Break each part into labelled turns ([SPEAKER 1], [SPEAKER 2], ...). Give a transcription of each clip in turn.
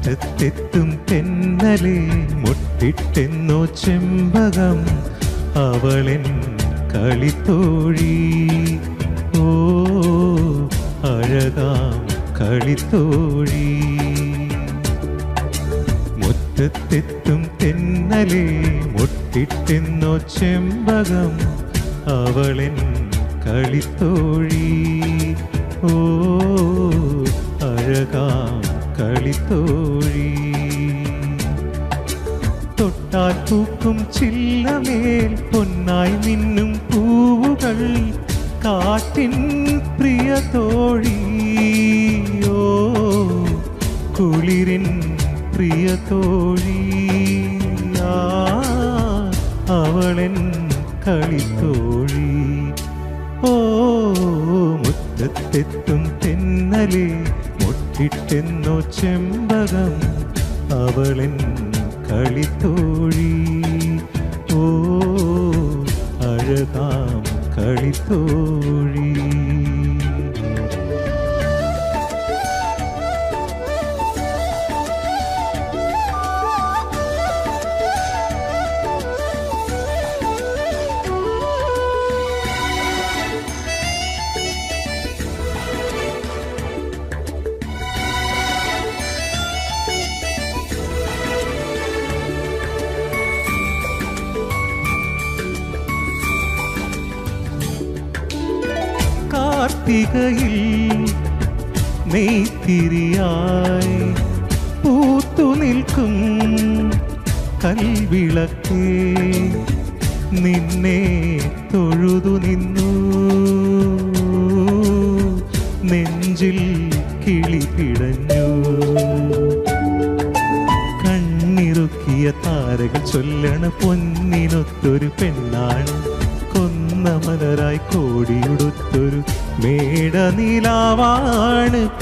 [SPEAKER 1] മുറ്റത്തെത്തും തെന്നലെ മുട്ടിട്ടെന്നോ ചെമ്പകം അവളെൻ കളിത്തോഴി. ഓ അഴകാം കളിത്തോഴി. മുറ്റത്തെത്തും തെന്നലെ മുട്ടിട്ടെന്നോ ചെമ്പകം അവളെൻ കളിത്തോഴി. ഓ അഴകാം കളിത്തോഴി. തൊട്ടാൽ പൂക്കും ചില്ലമേൽ പൊന്നായി മിന്നും പൂവുകൾ കാട്ടിൻ പ്രിയ തോഴി. ഓ കുളിരിൻ പ്രിയ തോഴി. അവളെൻ കളിത്തോഴി. ഓ മുറ്റത്തെത്തും തെന്നലെ മുട്ടിട്ടെന്നോ ചെമ്പകം അവളെൻ കളിത്തോഴി. ഓ അഴകാം കളിത്തോഴി. കാർത്തികയിൽ നെയ്ത്തിരിയായി പൂത്തു നിൽക്കും കൽവിളക്കേ നിന്നെ തൊഴുതു നിന്നു. നെഞ്ചിൽ കിളി പിടഞ്ഞു. കണ്ണിറുക്കിയ താരകൾ ചൊല്ലണ പൊന്നിനൊത്തൊരു പെണ്ണാണ്. കൊന്നമലരായി കോടിയുടുത്തൊരു മേടനിലാവാണ്.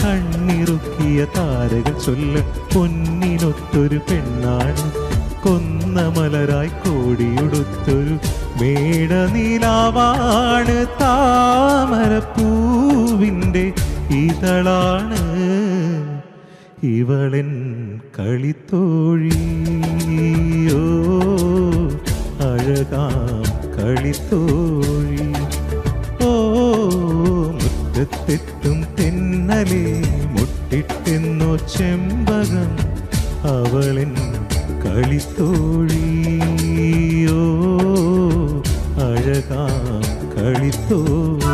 [SPEAKER 1] കണ്ണിറുക്കിയ താരകൾ ചൊല്ല പൊന്നിനൊത്തൊരു പെണ്ണാണ്. കൊന്നമലരായി കോടിയുടുത്തൊരു മേടനിലാവാണ്. താമരപ്പൂവിൻ്റെ ഇതളാണ് ഇവളെൻ കളിത്തോഴി. ഓ അഴകാം കളിത്തോഴി. ഓ മുറ്റത്തെത്തും തെന്നലെ മുട്ടിട്ടെന്നോ ചെമ്പകം അവളെൻ കളിത്തോഴി. ഓ അഴകാം കളിത്തോഴി.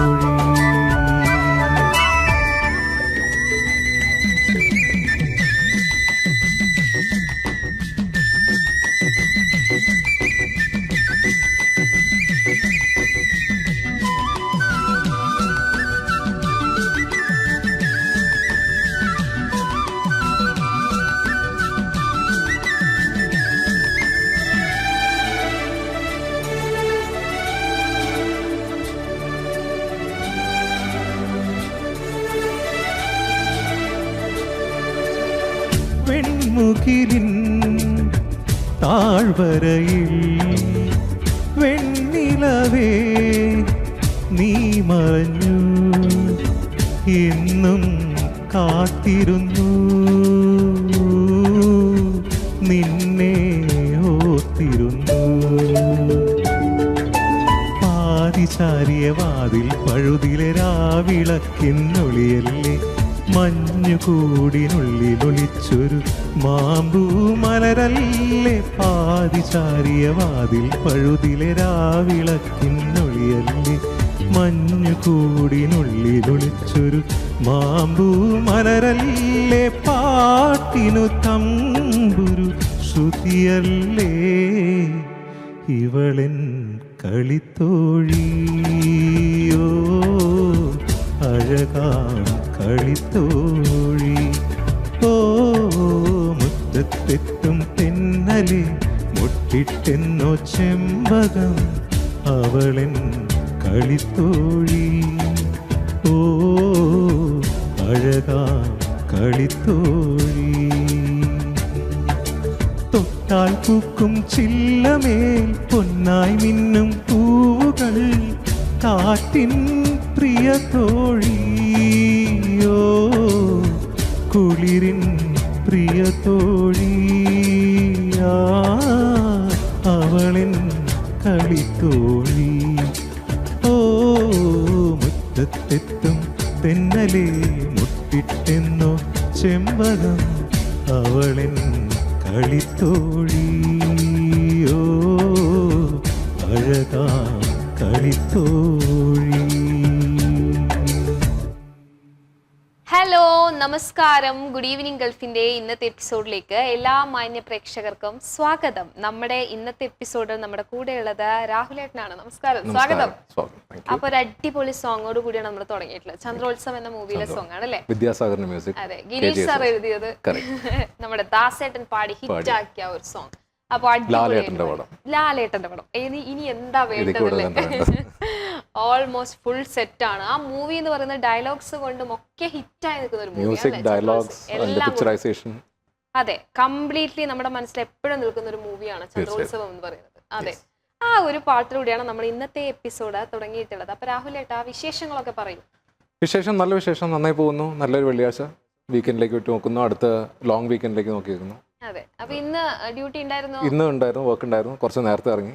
[SPEAKER 1] വെൺമുകിലിൻ താഴ്വരയിൽ വെണ്ണിലവേ നീ മറഞ്ഞു. എന്നും കാത്തിരുന്നു നിന്നെ ഓർത്തിരുന്നു. പാതിചാരിയ വാതിൽ പഴുതിലെ രാവിളക്കിന്നൊളിയല്ലേ. മഞ്ഞുകൂടിനുള്ളിലൊളിച്ചൊരു മാമ്പൂ മലരല്ലേ. പാതിചാരിയ വാതിൽ പഴുതിലെ രാവിളക്കിന്നൊളിയല്ലേ. മഞ്ഞുകൂടിനുള്ളിലൊളിച്ചൊരു മാമ്പൂ മലരല്ലേ. പാട്ടിനു തമ്പുരു ശ്രുതിയല്ലേ ഇവളെൻ കളിത്തോഴി. ഓ അഴകാം കളിത്തോഴി. ഓ മുറ്റത്തെത്തും തെന്നലെ മുട്ടിട്ടെന്നോ ചെമ്പകം അവളെൻ കളിത്തോഴി. ഓ അഴകാം കളിത്തോഴി. തൊട്ടാൽ പൂക്കും ചില്ലമേൽ പൊന്നായി മിന്നും പൂവുകൾ കാട്ടിൻ പ്രിയ തോഴി. ഓ കുളിരിൻ പ്രിയ തോഴിയാ അവളിൻ കളിത്തോഴി. ഓ മുറ്റത്തെത്തും തെന്നലേ മുട്ടിട്ടെന്നോ ചെമ്പകം അവളിൻ കളിത്തോഴിയോ അഴകാ കളിത്തോഴി.
[SPEAKER 2] ഹലോ, നമസ്കാരം. ഗുഡ് ഈവനിങ് ഗൾഫിന്റെ ഇന്നത്തെ എപ്പിസോഡിലേക്ക് എല്ലാ മാന്യ പ്രേക്ഷകർക്കും സ്വാഗതം. നമ്മുടെ ഇന്നത്തെ എപ്പിസോഡിൽ നമ്മുടെ കൂടെയുള്ളത് രാഹുലേട്ടനാണ്. നമസ്കാരം, സ്വാഗതം. അപ്പൊ ഒരു അടിപൊളി സോങ്ങോട് കൂടിയാണ് നമ്മൾ തുടങ്ങിയിട്ടുള്ളത്. ചന്ദ്രോത്സവം എന്ന മൂവിയിലെ സോങ് ആണ് അല്ലേ?
[SPEAKER 3] വിദ്യാസാഗറിന്റെ മ്യൂസിക്.
[SPEAKER 2] അതെ, ഗിരീഷ് സാർ എഴുതിയത്, നമ്മുടെ ദാസേട്ടൻ പാടി ഹിറ്റ് ആക്കിയ ഒരു സോങ്. അപ്പൊ ലാലേട്ടന്റെ പടം ഇനി എന്താ വേണ്ടതല്ലേ? ഓൾമോസ്റ്റ് ഫുൾ സെറ്റ് ആണ്. ആ മൂവി എന്ന് പറയുന്ന ഡയലോഗ്സ് കൊണ്ടും ഒക്കെ ഹിറ്റായി നിൽക്കുന്ന ഒരു മൂവിയാണ്. അതെ, കംപ്ലീറ്റ്ലി നമ്മുടെ മനസ്സിൽ എപ്പോഴും നിൽക്കുന്ന ഒരു മൂവിയാണ് ചന്ദ്രോത്സവം എന്ന് പറയുന്നത്. അതെ, ആ ഒരു പാട്ടിലൂടെയാണ് നമ്മൾ ഇന്നത്തെ എപ്പിസോഡ് തുടങ്ങിയിട്ടുള്ളത്. അപ്പൊ രാഹുലേട്ടാ, വിശേഷങ്ങളൊക്കെ പറയും.
[SPEAKER 3] വിശേഷം നല്ല വിശേഷം, നന്നായി പോകുന്നു. നല്ലൊരു വെള്ളിയാഴ്ച വീക്കെൻഡിലേക്ക് വിട്ട് നോക്കുന്നു. അടുത്ത ലോങ് വീക്കെൻഡിലേക്ക് നോക്കി വെക്കുന്നു.
[SPEAKER 2] അതെ, അപ്പൊ ഇന്ന് ഡ്യൂട്ടി ഉണ്ടായിരുന്നു?
[SPEAKER 3] ഇന്ന് ഉണ്ടായിരുന്നു, വർക്ക് ഉണ്ടായിരുന്നു. കുറച്ച് നേരത്തെ ഇറങ്ങി,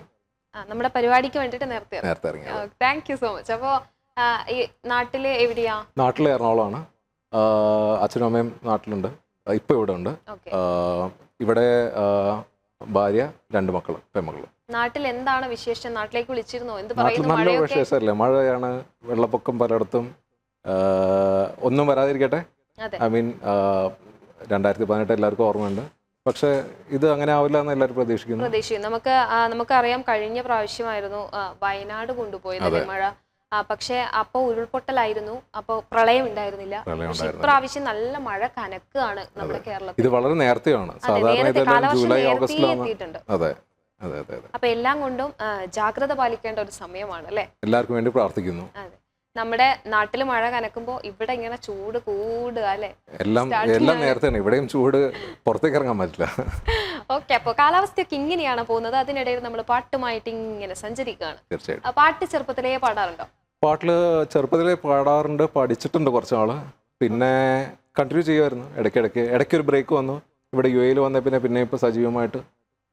[SPEAKER 2] നമ്മുടെ പരിപാടിക്ക് വേണ്ടിട്ട് നേരത്തെ ഇറങ്ങി. Thank you so much. അപ്പോ നാട്ടില് എവിടെയാ?
[SPEAKER 3] നാട്ടിലെ എറണാകുളമാണ്. അച്ഛനും അമ്മയും നാട്ടിലുണ്ട്, ഇപ്പൊ ഇവിടെ ഉണ്ട്. ഇവിടെ ഭാര്യ, 2 മക്കള്, പെൺമക്കള്.
[SPEAKER 2] നാട്ടിൽ എന്താണ് വിശേഷം? നാട്ടിലേക്ക് വിളിച്ചിരുന്നോ?
[SPEAKER 3] നാട്ടിൽ നല്ല വിശേഷമല്ലേ? മഴയാണ്, വെള്ളപ്പൊക്കം പലയിടത്തും. ഒന്നും വരാതിരിക്കട്ടെ. ഐ മീൻ 2018 എല്ലാവർക്കും ഓർമ്മയുണ്ട്. പക്ഷെ ഇത് അങ്ങനെ ആവില്ല എന്ന് എല്ലാവരും പ്രതീക്ഷിക്കുന്നു.
[SPEAKER 2] നമുക്കറിയാം, കഴിഞ്ഞ പ്രാവശ്യമായിരുന്നു വയനാട് കൊണ്ടുപോയത് മഴ. പക്ഷെ അപ്പൊ ഉരുൾപൊട്ടലായിരുന്നു, അപ്പൊ പ്രളയം ഉണ്ടായിരുന്നില്ല. പക്ഷെ ഇപ്രാവശ്യം നല്ല മഴ കനക്കുകയാണ് നമ്മുടെ കേരളത്തിൽ.
[SPEAKER 3] ഇത് വളരെ നേരത്തെയാണ്, സാധാരണ ജൂലൈ ഓഗസ്റ്റിലാണ്.
[SPEAKER 2] അപ്പൊ എല്ലാം കൊണ്ടും ജാഗ്രത പാലിക്കേണ്ട ഒരു സമയമാണ് അല്ലെ?
[SPEAKER 3] എല്ലാവർക്കും വേണ്ടി പ്രാർത്ഥിക്കുന്നു.
[SPEAKER 2] അതെ, നമ്മുടെ നാട്ടിൽ മഴ കനക്കുമ്പോ ഇവിടെ ഇങ്ങനെ ചൂട് കൂടുക അല്ലെ?
[SPEAKER 3] എല്ലാം നേരത്തെയാണ്. ഇവിടെയും ചൂട്, പുറത്തേക്ക് ഇറങ്ങാൻ പറ്റില്ല.
[SPEAKER 2] ഓക്കെ, അപ്പൊ കാലാവസ്ഥയൊക്കെ ഇങ്ങനെയാണ് പോകുന്നത്. അതിനിടയിൽ നമ്മൾ പാട്ടുമായിട്ട് ഇങ്ങനെ സഞ്ചരിക്കുകയാണ്.
[SPEAKER 3] തീർച്ചയായിട്ടും.
[SPEAKER 2] പാട്ട് ചെറുപ്പത്തിലേ പാടാറുണ്ടോ?
[SPEAKER 3] പാട്ടില് ചെറുപ്പത്തിലേ പാടാറുണ്ട്, പഠിച്ചിട്ടുണ്ട് കുറച്ച് നാള്. പിന്നെ കണ്ടിന്യൂ ചെയ്യുമായിരുന്നു. ഇടയ്ക്കൊരു ബ്രേക്ക് വന്നു. ഇവിടെ UAE വന്ന പിന്നെ ഇപ്പൊ സജീവമായിട്ട്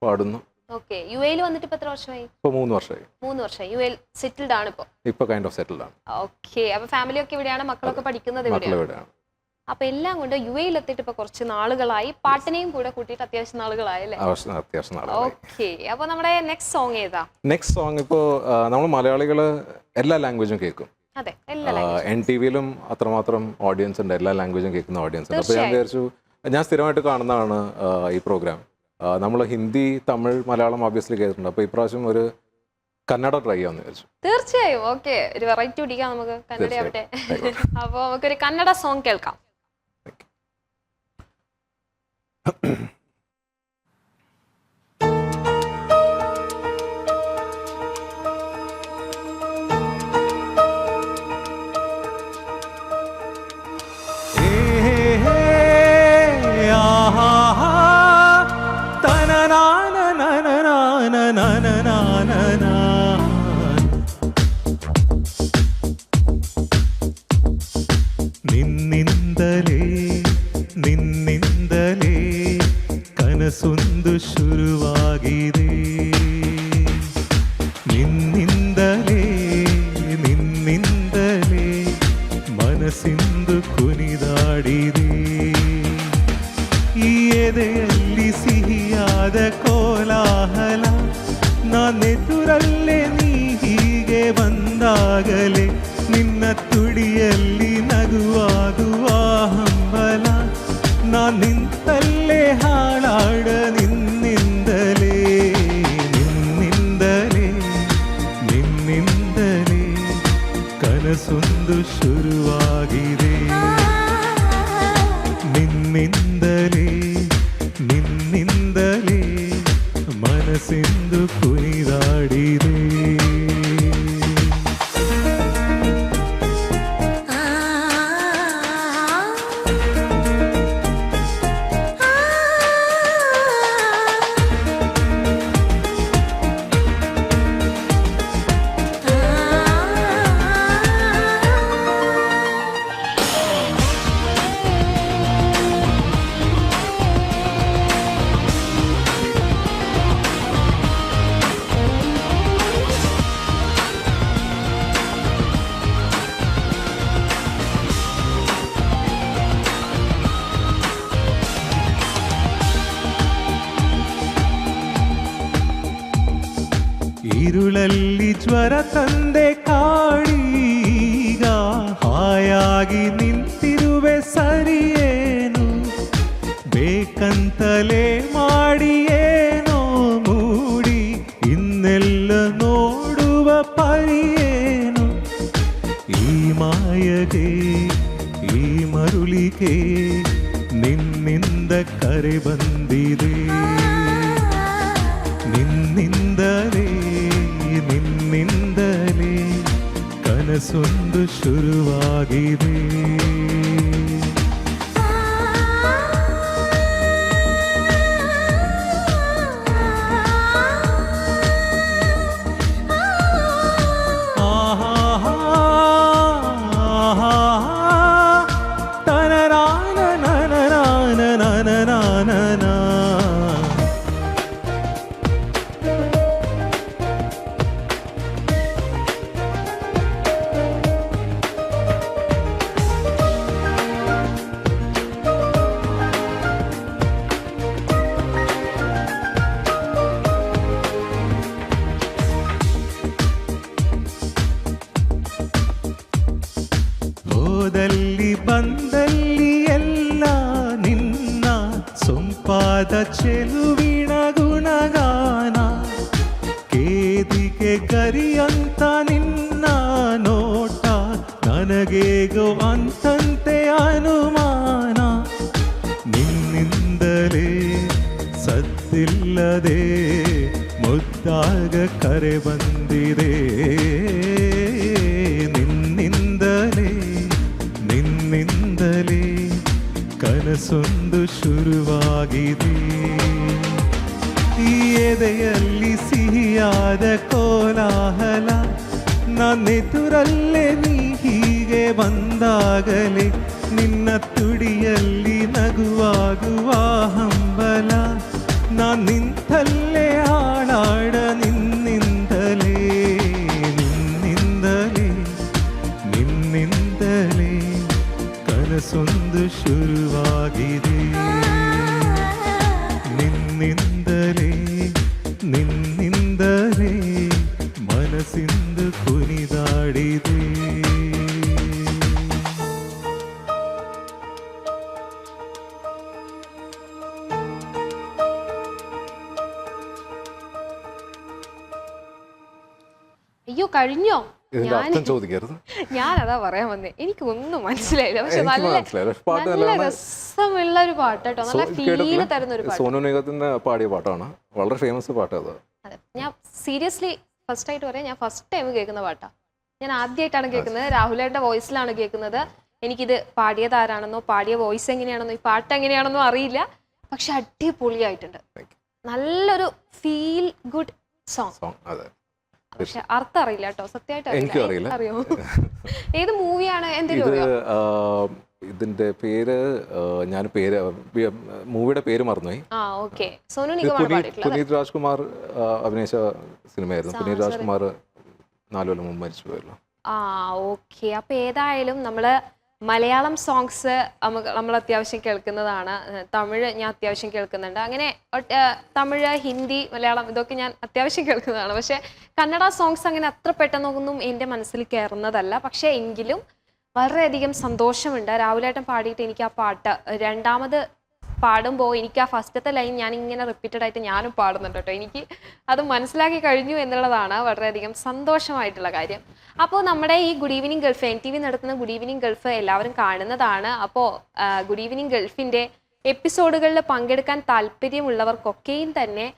[SPEAKER 3] പാടുന്നു.
[SPEAKER 2] ഓക്കെ, UAE വന്നിട്ട് ഇപ്പൊ എത്ര വർഷമായി?
[SPEAKER 3] ഇപ്പൊ 3 വർഷമായി.
[SPEAKER 2] 3 വർഷമായി. UAE സെറ്റിൽഡ് ആണ് ഇപ്പൊ
[SPEAKER 3] കൈൻഡ് ഓഫ് സെറ്റിൽഡ് ആണ്.
[SPEAKER 2] ഓക്കെ, അപ്പൊ ഫാമിലി ഒക്കെ ഇവിടെയാണ്, മക്കളൊക്കെ പഠിക്കുന്നത് ഇവിടെയാണ്. അപ്പൊ എല്ലാം കൊണ്ട് UAE എത്തിയിട്ട് ഇപ്പൊ കുറച്ച് നാളുകളായി, പാട്ടിനെയും കൂടെ കൂട്ടിയിട്ട് അത്യാവശ്യം നാളുകളായി അല്ലേ? ഓക്കെ, അപ്പൊ നമ്മുടെ നെക്സ്റ്റ് സോങ് ഏതാ?
[SPEAKER 3] നെക്സ്റ്റ് സോങ് ഇപ്പോ നമ്മൾ മലയാളികള് എല്ലാ ലാംഗ്വേജും കേൾക്കും.
[SPEAKER 2] അതെ,
[SPEAKER 3] NTV-യിലും അത്രമാത്രം ഓഡിയൻസ് ഉണ്ട്, എല്ലാ ലാംഗ്വേജും കേൾക്കുന്ന ഓഡിയൻസ് ഉണ്ട്. അപ്പൊ ഞാൻ വിചാരിച്ചു, ഞാൻ സ്ഥിരമായിട്ട് കാണുന്നതാണ് ഈ പ്രോഗ്രാം. നമ്മൾ ഹിന്ദി, തമിഴ്, മലയാളം ഒബ്വിയസ്ലി കേട്ടിട്ടുണ്ട്. അപ്പൊ ഇപ്രാവശ്യം ഒരു കന്നഡ ട്രൈ ചെയ്യാന്ന് വിചാരിച്ചു.
[SPEAKER 2] തീർച്ചയായും. ഓക്കെ, ഒരു വെറൈറ്റി പിടിക്കാം നമുക്ക്, കന്നഡ ആവട്ടെ. അപ്പൊ നമുക്കൊരു കന്നഡ സോങ് കേൾക്കാം.
[SPEAKER 1] ನಿನ್ನಿಂದಲೇ ಕನಸೊಂದು ಶುರುವಾಗಿದೆ. ನಿನ್ನಿಂದಲೇ ಮನಸ್ಸಿಂದು ಕುಣಿದಾಡಿದೆ. ಈ ಎದೆಯಲ್ಲಿ ಸಿಹಿಯಾದ ಕೋಲಾಹಲ, ನಾನೆದುರಲ್ಲೇ ನೀ ಹೀಗೆ ಬಂದಾಗಲೇ ನಿನ್ನ ತುಡಿಯಲ್ಲಿ ನಗುವಾಗುವ ಹಂಬಲ. ನಾನ್ ನಿಂತಲ್ಲೇ ಹಾಳಾಡ ನಿನ್ನಿಂದಲೇ ಕನಸೊಂದು ಶುರುವಾಗಿದೆ. ನಿನ್ನಿಂದಲೇ ಮನಸ್ಸಿಂದು ಕುಣಿದಾಡಿದೆ. ಮೈಯಲ್ಲಿ ಜ್ವರ ತಂದೆ ಕಾಡೀಗ ಹಾಯಾಗಿ ನಿಂತಿರುವೆ ಸರಿಯೇನು ಬೇಕಂತಲೇ ಮಾಡಿಯೇನೋ ಮೂಡಿ ಇನ್ನೆಲ್ಲ ನೋಡುವ ಪರಿಯೇನು ಈ ಮಾಯಗೆ ಈ ಮರುಳಿಗೆ ನಿನ್ನಿಂದ ಕರೆ ಬಂದಿದೆ ನಿನ್ನಿಂದಲೇ ನಿನ್ನಿಂದಲೇ ಕನಸೊಂದು ಶುರುವಾಗಿದೆ ಹೋದಲ್ಲಿ ಬಂದಲ್ಲಿ ಎಲ್ಲ ನಿನ್ನ ಸೊಂಪಾದ ಚೆಲುವಿನ ಗುಣಗಾನ ಕೇದಿಗೆ ಗರಿಯಂತ ನಿನ್ನ ನೋಟ ನನಗೇಗೋ ಅಂತಂತೆ ಅನುಮಾನ ನಿನ್ನಿಂದಲೇ ಸದ್ದಿಲ್ಲದೆ ಮುದ್ದಾಗ ಕರೆ ಬಂದಿದೆ ನಿನ್ನಿಂದಲೇ ನಿನ್ನಿಂದಲೇ ಕನಸೊಂದು ಶುರುವಾಗಿದೆ ಈ ಎದೆಯಲ್ಲಿ ಸಿಹಿಯಾದ ಕೋಲಾಹಲ ನನ್ನೆದುರಲ್ಲೇ ನೀ ಹೀಗೆ ಬಂದಾಗಲೇ ನಿನ್ನ ತುಡಿಯಲ್ಲಿ ನಗುವಾಗುವ ಹಂಬಲ ನಾನ್ ನಿಂತಲ್ಲೇ ಹಾಡಾಡ ನಿನ್ನಿಂದಲೇ ನಿನ್ನಿಂದಲೇ ನಿನ್ನಿಂದಲೇ ಕನಸೊಂದು ಶುರುವಾಗಿದೆ ನಿನ್ನಿಂದಲೇ ನಿನ್ನಿಂದಲೇ ಮನಸ್ಸಿಂದು ಕುಣಿದಾಡಿದೆ
[SPEAKER 2] അയ്യോ കഴിഞ്ഞോ?
[SPEAKER 3] ഇതിന്റെ അർത്ഥം ചോദിക്കരുത്.
[SPEAKER 2] ഞാനതാ പറയാൻ വന്നേ, എനിക്ക് ഒന്നും മനസ്സിലായില്ല. പക്ഷെ
[SPEAKER 3] എനിക്ക്
[SPEAKER 2] നല്ല
[SPEAKER 3] മനസ്സിലായി. പാട്ട്
[SPEAKER 2] നല്ല
[SPEAKER 3] നല്ലതാണ്.
[SPEAKER 2] രസമുള്ള ഒരു പാട്ട് കേട്ടോ, നല്ല ഫീല് തരുന്ന ഒരു പാട്ട്.
[SPEAKER 3] സോനു നിഗത്തിന്റെ പാടിയ പാട്ടാണ്, വളരെ ഫേമസ് പാട്ട് അത്.
[SPEAKER 2] അതെ, ഞാൻ സീരിയസ്ലി ഫസ്റ്റ് ആയിട്ട് പറയാം, ഞാൻ ഫസ്റ്റ് ടൈം കേൾക്കുന്ന പാട്ടാ. ഞാൻ ആദ്യമായിട്ടാണ് കേൾക്കുന്നത്, രാഹുലേട്ടന്റെ വോയിസിലാണ് കേൾക്കുന്നത്. എനിക്കിത് പാടിയത് ആരാണെന്നോ പാടിയ വോയിസ് എങ്ങനെയാണെന്നോ ഈ പാട്ട് എങ്ങനെയാണെന്നോ അറിയില്ല, പക്ഷെ അടിപൊളിയായിട്ടുണ്ട്. നല്ലൊരു ഫീൽ ഗുഡ് സോങ്.
[SPEAKER 3] അതെ,
[SPEAKER 2] പക്ഷെ അർത്ഥം അറിയില്ല കേട്ടോ, സത്യമായിട്ട്
[SPEAKER 3] എനിക്കും അറിയില്ല.
[SPEAKER 2] അറിയോ? ഏത് മൂവിയാണ്?
[SPEAKER 3] ഇത് ഇതിന്റെ പേര് ഞാൻ മൂവിയുടെ പേര് മറന്നുപോയി.
[SPEAKER 2] സോനു നിഗമാണ് പാടിയിട്ടുള്ളത്.
[SPEAKER 3] പുനീത് രാജ്കുമാർ അഭിനയിച്ച സിനിമയായിരുന്നു. പുനീത് രാജ്കുമാർ 4 കൊല്ലം മുമ്പ് മരിച്ചു പോയല്ലോ.
[SPEAKER 2] ഓക്കെ. അപ്പൊ ഏതായാലും നമ്മള് മലയാളം സോങ്സ് നമ്മൾ അത്യാവശ്യം കേൾക്കുന്നതാണ്, തമിഴ് ഞാൻ അത്യാവശ്യം കേൾക്കുന്നുണ്ട്, അങ്ങനെ തമിഴ്, ഹിന്ദി, മലയാളം ഇതൊക്കെ ഞാൻ അത്യാവശ്യം കേൾക്കുന്നതാണ്. പക്ഷെ കന്നഡ സോങ്സ് അങ്ങനെ അത്ര പെട്ടെന്നൊന്നും എൻ്റെ മനസ്സിൽ കയറുന്നതല്ല. പക്ഷെ എങ്കിലും വളരെയധികം സന്തോഷമുണ്ട്. രാഹുലേട്ടൻ പാടിയിട്ട് എനിക്ക് ആ പാട്ട് രണ്ടാമത് പാടുമ്പോൾ എനിക്ക് ആ ഫസ്റ്റത്തെ ലൈൻ ഞാൻ ഇങ്ങനെ റിപ്പീറ്റഡ് ആയിട്ട് ഞാനും പാടുന്നുണ്ട് കേട്ടോ. എനിക്ക് അത് മനസ്സിലാക്കി കഴിഞ്ഞു എന്നുള്ളതാണ് വളരെയധികം സന്തോഷമായിട്ടുള്ള കാര്യം. അപ്പോൾ നമ്മുടെ ഈ ഗുഡ് ഈവനിങ് ഗൾഫ്, NTV നടത്തുന്ന ഗുഡ് ഈവനിങ് ഗൾഫ് എല്ലാവരും കാണുന്നതാണ്. അപ്പോൾ ഗുഡ് ഈവനിങ് ഗൾഫിൻ്റെ എപ്പിസോഡുകളിൽ പങ്കെടുക്കാൻ താല്പര്യമുള്ളവർക്കൊക്കെയും തന്നെ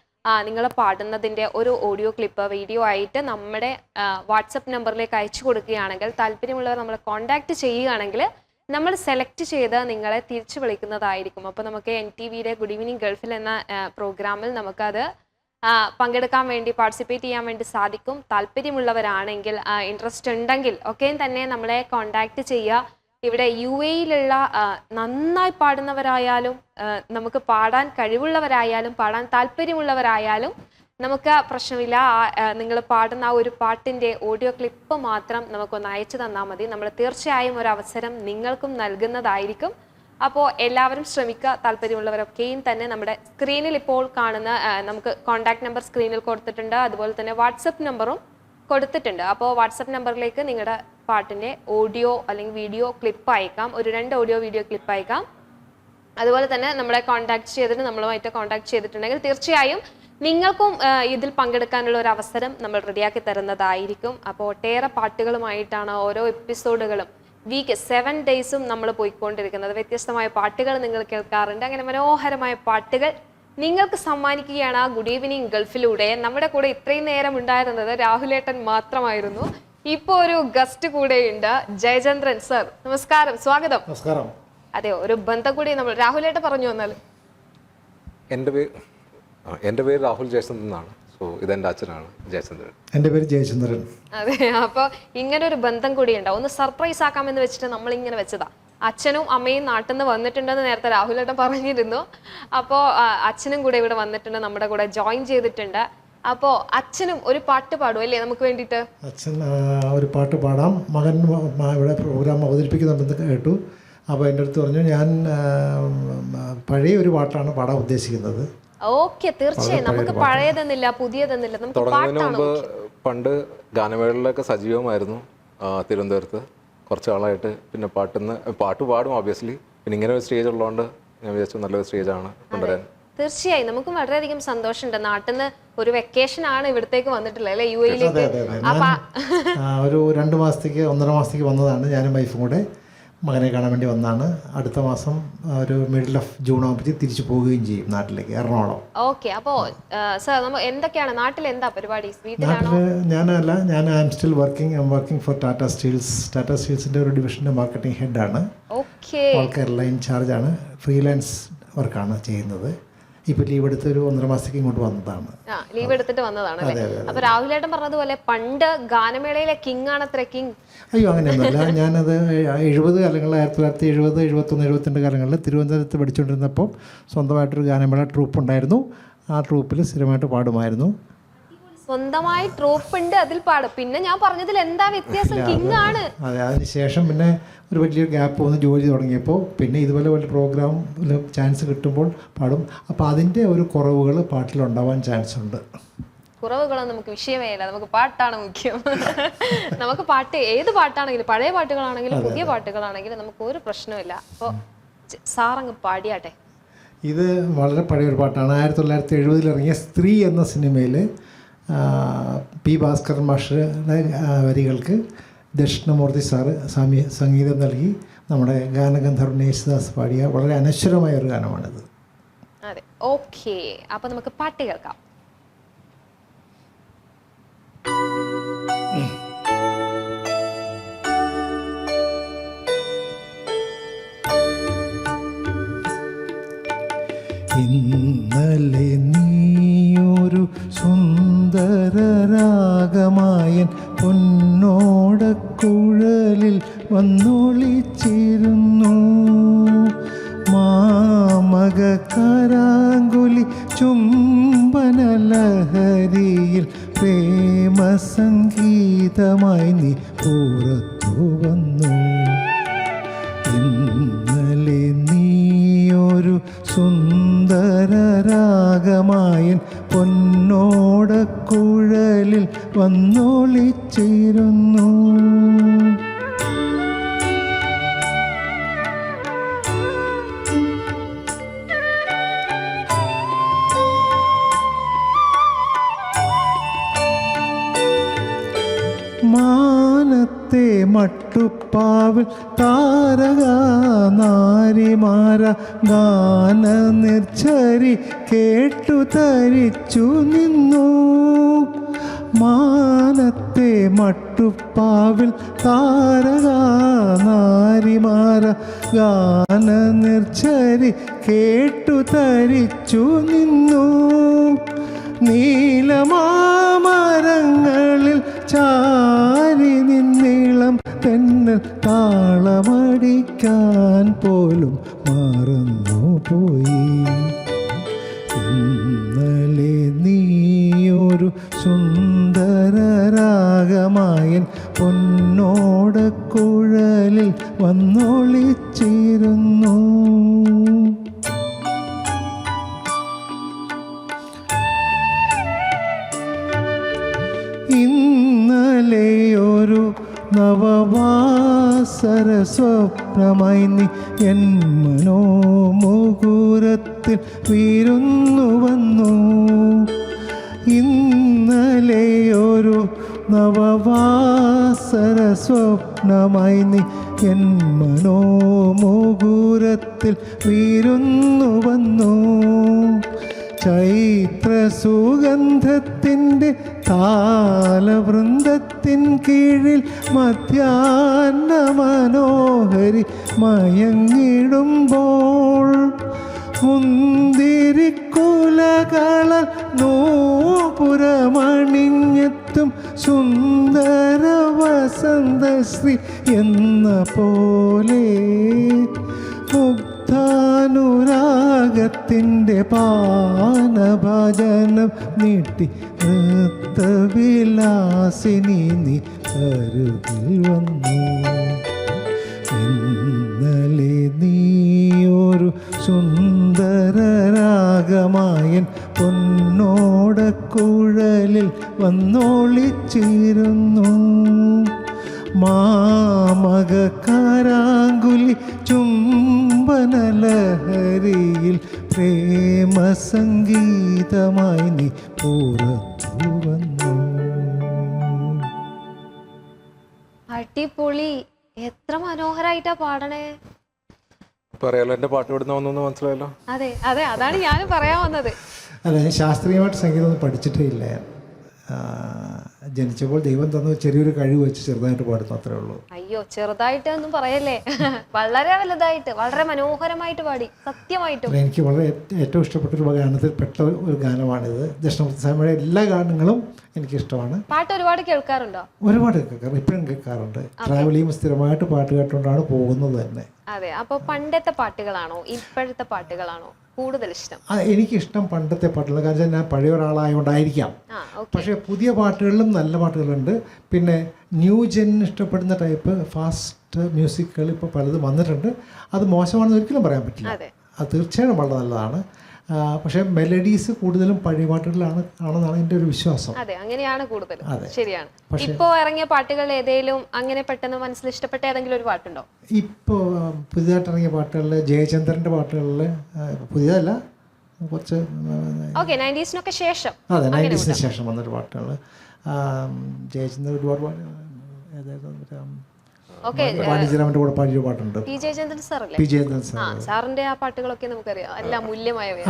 [SPEAKER 2] നിങ്ങൾ പാടുന്നതിൻ്റെ ഒരു ഓഡിയോ ക്ലിപ്പ് വീഡിയോ ആയിട്ട് നമ്മുടെ വാട്സപ്പ് നമ്പറിലേക്ക് അയച്ചു കൊടുക്കുകയാണെങ്കിൽ, താല്പര്യമുള്ളവർ നമ്മളെ കോൺടാക്റ്റ് ചെയ്യുകയാണെങ്കിൽ നമ്മൾ സെലക്ട് ചെയ്ത് നിങ്ങളെ തിരിച്ചു വിളിക്കുന്നതായിരിക്കും. അപ്പോൾ നമുക്ക് NTVയുടെ ഗുഡ് ഈവനിങ് ഗൾഫിൽ എന്ന പ്രോഗ്രാമിൽ നമുക്കത് പങ്കെടുക്കാൻ വേണ്ടി, പാർട്ടിസിപ്പേറ്റ് ചെയ്യാൻ വേണ്ടി സാധിക്കും. താല്പര്യമുള്ളവരാണെങ്കിൽ, ഇൻട്രസ്റ്റ് ഉണ്ടെങ്കിൽ ഒക്കെയും തന്നെ നമ്മളെ കോൺടാക്റ്റ് ചെയ്യുക. ഇവിടെ UAEയിലുള്ള നന്നായി പാടുന്നവരായാലും നമുക്ക് പാടാൻ കഴിവുള്ളവരായാലും പാടാൻ താല്പര്യമുള്ളവരായാലും നമുക്ക് പ്രശ്നമില്ല. നിങ്ങൾ പാടുന്ന ആ ഒരു പാട്ടിൻ്റെ ഓഡിയോ ക്ലിപ്പ് മാത്രം നമുക്കൊന്ന് അയച്ചു തന്നാൽ മതി. നമ്മൾ തീർച്ചയായും ഒരു അവസരം നിങ്ങൾക്കും നൽകുന്നതായിരിക്കും. അപ്പോൾ എല്ലാവരും ശ്രമിക്കുക. താല്പര്യമുള്ളവരൊക്കെയും തന്നെ നമ്മുടെ സ്ക്രീനിൽ ഇപ്പോൾ കാണുന്ന നമുക്ക് കോൺടാക്ട് നമ്പർ സ്ക്രീനിൽ കൊടുത്തിട്ടുണ്ട്. അതുപോലെ തന്നെ വാട്സപ്പ് നമ്പറും കൊടുത്തിട്ടുണ്ട്. അപ്പോൾ വാട്സപ്പ് നമ്പറിലേക്ക് നിങ്ങളുടെ പാട്ടിൻ്റെ ഓഡിയോ അല്ലെങ്കിൽ വീഡിയോ ക്ലിപ്പ് അയക്കാം. ഒരു 2 ഓഡിയോ വീഡിയോ ക്ലിപ്പ് അയക്കാം. അതുപോലെ തന്നെ നമ്മളെ കോൺടാക്ട് ചെയ്തിട്ട് നമ്മളുമായിട്ട് കോൺടാക്ട് ചെയ്തിട്ടുണ്ടെങ്കിൽ തീർച്ചയായും നിങ്ങൾക്കും ഇതിൽ പങ്കെടുക്കാനുള്ള ഒരു അവസരം നമ്മൾ റെഡിയാക്കി തരുന്നതായിരിക്കും. അപ്പോൾ ഒട്ടേറെ പാട്ടുകളുമായിട്ടാണ് ഓരോ എപ്പിസോഡുകളും വീക്ക് 7 ഡേയ്സും നമ്മൾ പോയിക്കൊണ്ടിരിക്കുന്നത്. വ്യത്യസ്തമായ പാട്ടുകൾ നിങ്ങൾ കേൾക്കാറുണ്ട്. അങ്ങനെ മനോഹരമായ പാട്ടുകൾ നിങ്ങൾക്ക് സമ്മാനിക്കുകയാണ് ആ ഗുഡ് ഈവനിങ് ഗൾഫിലൂടെ. നമ്മുടെ കൂടെ ഇത്രയും നേരം ഉണ്ടായിരുന്നത് രാഹുലേട്ടൻ മാത്രമായിരുന്നു. ഇപ്പോൾ ഒരു ഗസ്റ്റ് കൂടെയുണ്ട്, ജയചന്ദ്രൻ സർ. നമസ്കാരം, സ്വാഗതം.
[SPEAKER 4] നമസ്കാരം.
[SPEAKER 2] അതെ, ഒരു ബന്ധം കൂടി നമ്മൾ രാഹുലേട്ടൻ പറഞ്ഞു വന്നാൽ.
[SPEAKER 3] എൻ്റെ പേര് രാഹുൽ ജയചന്ദ്രൻ എന്നാണ്. സോ ഇതെൻ്റെ അച്ഛനാണ് ജയചന്ദ്രൻ.
[SPEAKER 4] എൻ്റെ പേര് ജയചന്ദ്രൻ.
[SPEAKER 2] അതെ, അപ്പോൾ ഇങ്ങനെ ഒരു ബന്ധം കൂടി ഉണ്ടാവും. ഒന്ന് സർപ്രൈസ് ആക്കാമെന്ന് വെച്ചിട്ട് നമ്മൾ ഇങ്ങനെ വെച്ചതാ. അച്ഛനും അമ്മയും നാട്ടിൽ നിന്ന് വന്നിട്ടുണ്ടെന്ന് നേരത്തെ രാഹുലേട്ടൻ പറഞ്ഞിരുന്നു. അപ്പോൾ അച്ഛനും കൂടെ ഇവിടെ വന്നിട്ടുണ്ട്, നമ്മുടെ കൂടെ ജോയിൻ ചെയ്തിട്ടുണ്ട്. അപ്പോൾ അച്ഛനും ഒരു പാട്ട് പാടും അല്ലേ നമുക്ക് വേണ്ടിയിട്ട്?
[SPEAKER 4] അച്ഛൻ ഒരു പാട്ട് പാടാം. മകൻ ഇവിടെ പ്രോഗ്രാം അവതരിപ്പിക്കുന്നുണ്ടെന്ന് കേട്ടു. അപ്പോൾ എൻ്റെ അടുത്ത് പറഞ്ഞു ഞാൻ പഴയ ഒരു പാട്ടാണ് പാടാൻ ഉദ്ദേശിക്കുന്നത്.
[SPEAKER 2] ഓക്കെ, തീർച്ചയായും. നമുക്ക് പഴയതെന്നില്ല പുതിയതെന്നില്ല, നമുക്ക്
[SPEAKER 3] തുടങ്ങുന്നതിന് മുമ്പ് പണ്ട് ഗാനമേളയിലൊക്കെ സജീവമായിരുന്നു തിരുവനന്തപുരത്ത് കുറച്ച് ആളായിട്ട്. പിന്നെ പാട്ട് പാടും ഓബിയസ്ലി. പിന്നെ ഇങ്ങനെ ഒരു സ്റ്റേജ് ഉള്ളതുകൊണ്ട് ഞാൻ വിചാരിച്ചു നല്ലൊരു സ്റ്റേജാണ് കൊണ്ടുവരാൻ.
[SPEAKER 2] തീർച്ചയായും നമുക്കും വളരെയധികം സന്തോഷമുണ്ട്. നാട്ടിൽ നിന്ന് ഒരു വെക്കേഷൻ ആണ് ഇവിടത്തേക്ക് വന്നിട്ടുള്ളത് അല്ലേ, യു എയിലേക്ക്.
[SPEAKER 4] ഒരു 2 മാസത്തേക്ക് 1.5 മാസത്തേക്ക് വന്നതാണ്. ഞാനും വൈഫും കൂടെ മകനെ കാണാൻ വേണ്ടി വന്നതാണ്. അടുത്ത മാസം ഒരു മിഡിൽ ഓഫ് ജൂൺ ആകുമ്പോഴത്തേക്ക് തിരിച്ചു പോവുകയും ചെയ്യും നാട്ടിലേക്ക്, എറണാകുളം.
[SPEAKER 2] ഓക്കെ, അപ്പോൾ സർ എന്തൊക്കെയാണ് നാട്ടിൽ എന്താ പരിപാടി?
[SPEAKER 4] ഞാൻ I am still working for Tata steels. Tata സ്റ്റീൽസിൻ്റെ ഒരു ഡിവിഷൻ്റെ മാർക്കറ്റിംഗ് ഹെഡാണ്. ഓൾ കേരള ഇൻചാർജാണ്. ഫ്രീലാൻസ് വർക്കാണ് ചെയ്യുന്നത്. ഇപ്പോൾ ലീവ് എടുത്ത് ഒരു 1.5 മാസത്തേക്ക് ഇങ്ങോട്ട് വന്നതാണ്.
[SPEAKER 2] ലീവ് എടുത്തിട്ട് വന്നതാണ്. അപ്പൊ രാഹുലേട്ടൻ പറഞ്ഞതുപോലെ പണ്ട് ഗാനമേളയിലെ കിങ് ആണത്ര കിങ്.
[SPEAKER 4] അയ്യോ, അങ്ങനെയൊന്നുമല്ല. ഞാനത് 70 കാലങ്ങളിൽ 1970, 71, 72 കാലങ്ങളിൽ തിരുവനന്തപുരത്ത് പഠിച്ചുകൊണ്ടിരുന്നപ്പോൾ സ്വന്തമായിട്ടൊരു ഗാനമേള ട്രൂപ്പ് ഉണ്ടായിരുന്നു. ആ ട്രൂപ്പിൽ സ്ഥിരമായിട്ട് പാടുമായിരുന്നു.
[SPEAKER 2] സ്വന്തമായി ട്രൂപ്പ് ഉണ്ട്, അതിൽ പാടും. പിന്നെ ഞാൻ പറഞ്ഞതിൽ എന്താ വ്യത്യാസം? കിങ് ആണ്.
[SPEAKER 4] അതെ, അതിനുശേഷം പിന്നെ ഒരു വലിയൊരു ഗ്യാപ്പ് വന്ന് ജോലി തുടങ്ങിയപ്പോൾ പിന്നെ ഇതുപോലെ വലിയ പ്രോഗ്രാമിൽ ചാൻസ് കിട്ടുമ്പോൾ പാടും. അപ്പോൾ അതിൻ്റെ ഒരു കുറവുകൾ പാട്ടിലുണ്ടാവാൻ ചാൻസ് ഉണ്ട്.
[SPEAKER 2] കുറവുകളൊന്നും നമുക്ക് വിഷയമേ ഇല്ല, നമുക്ക് പാട്ടാണ് മുഖ്യം. നമുക്ക് പാട്ട് ഏത് പാട്ടാണെങ്കിലും, പഴയ പാട്ടുകളാണെങ്കിലും പുതിയ പാട്ടുകളാണെങ്കിലും നമുക്ക് ഒരു പ്രശ്നമില്ല. അപ്പോൾ സാറങ്ങ് പാടിയാട്ടെ.
[SPEAKER 4] ഇത് വളരെ പഴയൊരു പാട്ടാണ്. 1970 ഇറങ്ങിയ സ്ത്രീ എന്ന സിനിമയിൽ പി ഭാസ്കരൻ മാഷയുടെ വരികൾക്ക് ദക്ഷിണമൂർത്തി സാറ് സംഗീതം നൽകി നമ്മുടെ ഗാനഗന്ധർവൻ യേശുദാസ് പാടിയ വളരെ അനശ്വരമായ ഒരു ഗാനമാണിത്.
[SPEAKER 2] അതെ, ഓക്കെ. അപ്പോൾ നമുക്ക് പാട്ട് കേൾക്കാം.
[SPEAKER 4] ഇന്നലെ നീയൊരു സുന്ദരരാഗമായൻ പൊന്നോടക്കുഴലിൽ വന്നൊളിച്ചിരുന്നു. മാമക കരാങ്കുലി ചുംബനലഹരിയിൽ പ്രേമസംഗീതമായി നീ പുറത്തു വന്നു. ഇന്നലെ നീയൊരു സുന്ദരരാഗമായൻ പൊന്നോടക്കുഴലിൽ വന്നൊളിച്ചിരുന്നു. മാനത്തെ മട്ടുപ്പാവിൽ താരക നാരിമാര ഗാന നിർച്ചരി കേട്ടു തരിച്ചു നിന്നു. മാനത്തെ മട്ടുപ്പാവിൽ താരക നാരിമാര ഗാന നിർച്ചരി കേട്ടു തരിച്ചു നിന്നു. നീലമാമരങ്ങളിൽ ചാരി നിന്നീളം തെന്നൽ താളമടിക്കാൻ പോലും മറന്നു പോയി. ഇന്നലെ നീയൊരു സുന്ദരരാഗമായൻ പൊന്നോടക്കുഴലിൽ വന്നൊളിച്ചിരുന്നു. ഇന്നലെ നവവാസര സ്വപ്നമായി നീ എൻ മനോമുകുരത്തിൽ വീരുന്നു വന്നു. ഇന്നലെയൊരു നവവാസര സ്വപ്നമായി നീ എൻ മനോമുകുരത്തിൽ വീരുന്നു വന്നു. ചൈത്ര സുഗന്ധത്തിൻ്റെ താലവൃന്ദത്തിൻ കീഴിൽ മധ്യാഹ്ന മനോഹരി മയങ്ങിടുമ്പോൾ മുന്തിരിക്കുലകളാൽ നൂപുരമണിഞ്ഞെത്തും സുന്ദര വസന്തശ്രീ എന്ന പോലെ മുഗ്ധാനുരാഗത്തിൻ്റെ പാനഭജനം നീട്ടി നൃത്തവിലാസിനി നീ അരുകിൽ വന്നു. ഇന്നലെ നീയൊരു സുന്ദരരാഗമായൻ പൊന്നോടക്കുഴലിൽ വന്നോളിച്ചിരുന്നു. മാമകക്കാരാങ്കുലി ചുംബനലഹരിയിൽ പ്രേമസംഗീതമായി നീ പുറത്തു വന്നു.
[SPEAKER 2] അടിപൊളി, എത്ര മനോഹരായിട്ടാ പാടണേ.
[SPEAKER 3] പറയാലോ, എന്റെ പാട്ട് ഇവിടുന്ന് വന്നു മനസ്സിലായല്ലോ.
[SPEAKER 2] അതെ അതെ, അതാണ് ഞാൻ പറയാൻ വന്നത്.
[SPEAKER 4] അല്ല, ഞാൻ ശാസ്ത്രീയമായിട്ട് സംഗീതമൊന്നും പഠിച്ചിട്ടേ ഇല്ല. ജനിച്ചപ്പോൾ ദൈവം തന്ന ചെറിയൊരു കഴിവ് വെച്ച് ചെറുതായിട്ട് പാടുന്നു, അത്രേ ഉള്ളൂ.
[SPEAKER 2] അയ്യോ, ചെറുതായിട്ട് ഒന്നും പറയല്ലേ, വളരെ വലുതായിട്ട്, വളരെ മനോഹരമായിട്ട് പാടി, സത്യമായിട്ടും.
[SPEAKER 4] എനിക്ക് വളരെ ഏറ്റവും ഇഷ്ടപ്പെട്ടൊരു ഗാനത്തിൽ പെട്ട ഒരു ഗാനമാണിത്. ദക്ഷിണാമൂർത്തി സ്വാമിയുടെ എല്ലാ ഗാനങ്ങളും എനിക്കിഷ്ടമാണ്.
[SPEAKER 2] പാട്ട് ഒരുപാട് കേൾക്കാറുണ്ടോ?
[SPEAKER 4] ഒരുപാട് കേൾക്കാറുണ്ട്, ഇപ്പോഴും കേൾക്കാറുണ്ട്. ട്രാവൽ ചെയ്യുമ്പോൾ സ്ഥിരമായിട്ട് പാട്ട് കേട്ടുകൊണ്ടാണ് പോകുന്നത് തന്നെ.
[SPEAKER 2] അതെ, അപ്പോൾ പണ്ടത്തെ പാട്ടുകളാണോ ഇപ്പോഴത്തെ പാട്ടുകളാണോ കൂടുതൽ ഇഷ്ടം?
[SPEAKER 4] എനിക്കിഷ്ടം പണ്ടത്തെ പാട്ടുകൾ. കാരണം ഞാൻ പഴയ ഒരാളായതുകൊണ്ടായിരിക്കാം. പക്ഷേ പുതിയ പാട്ടുകളിലും നല്ല പാട്ടുകളുണ്ട്. പിന്നെ ന്യൂ ജെൻ ഇഷ്ടപ്പെടുന്ന ടൈപ്പ് ഫാസ്റ്റ് മ്യൂസിക്കുകൾ ഇപ്പോൾ പലതും വന്നിട്ടുണ്ട്. അത് മോശമാണെന്ന് ഒരിക്കലും പറയാൻ പറ്റില്ല. അത് തീർച്ചയായും വളരെ നല്ലതാണ്. പക്ഷേ മെലഡീസ് കൂടുതലും പഴയ പാട്ടുകളിലാണ് ആണെന്നാണ് എൻ്റെ ഒരു വിശ്വാസം.
[SPEAKER 2] അതെ, അങ്ങനെയാണ് കൂടുതലും. ശരിയാണ്. ഇപ്പോൾ ഇറങ്ങിയ പാട്ടുകൾ ഏതെങ്കിലും അങ്ങനെ പെട്ടെന്ന് മനസ്സിൽ ഇഷ്ടപ്പെട്ട ഏതെങ്കിലും ഒരു പാട്ടുണ്ടോ? ഇപ്പോൾ
[SPEAKER 4] പുതിയതായിട്ട് ഇറങ്ങിയ പാട്ടുകളിൽ ജയചന്ദ്രൻ്റെ പാട്ടുകളിൽ, പുതിയതല്ല, കുറച്ച്
[SPEAKER 2] 90s ശേഷം,
[SPEAKER 4] അതെ 90s ശേഷം വന്നൊരു പാട്ടുകൾ. ജയചന്ദ്രൻ ഒരുപാട് വാണിജ്യരാമന്റെ കൂടെ പാടിയ പാട്ടുണ്ട്.
[SPEAKER 2] പി ജയചന്ദ്രൻ സാറല്ലേ?
[SPEAKER 4] പി ജയചന്ദ്രൻ
[SPEAKER 2] സാറിന്റെ ആ പാട്ടുകളൊക്കെ നമുക്കറിയാം, എല്ലാം മൂല്യമായവയാണ്.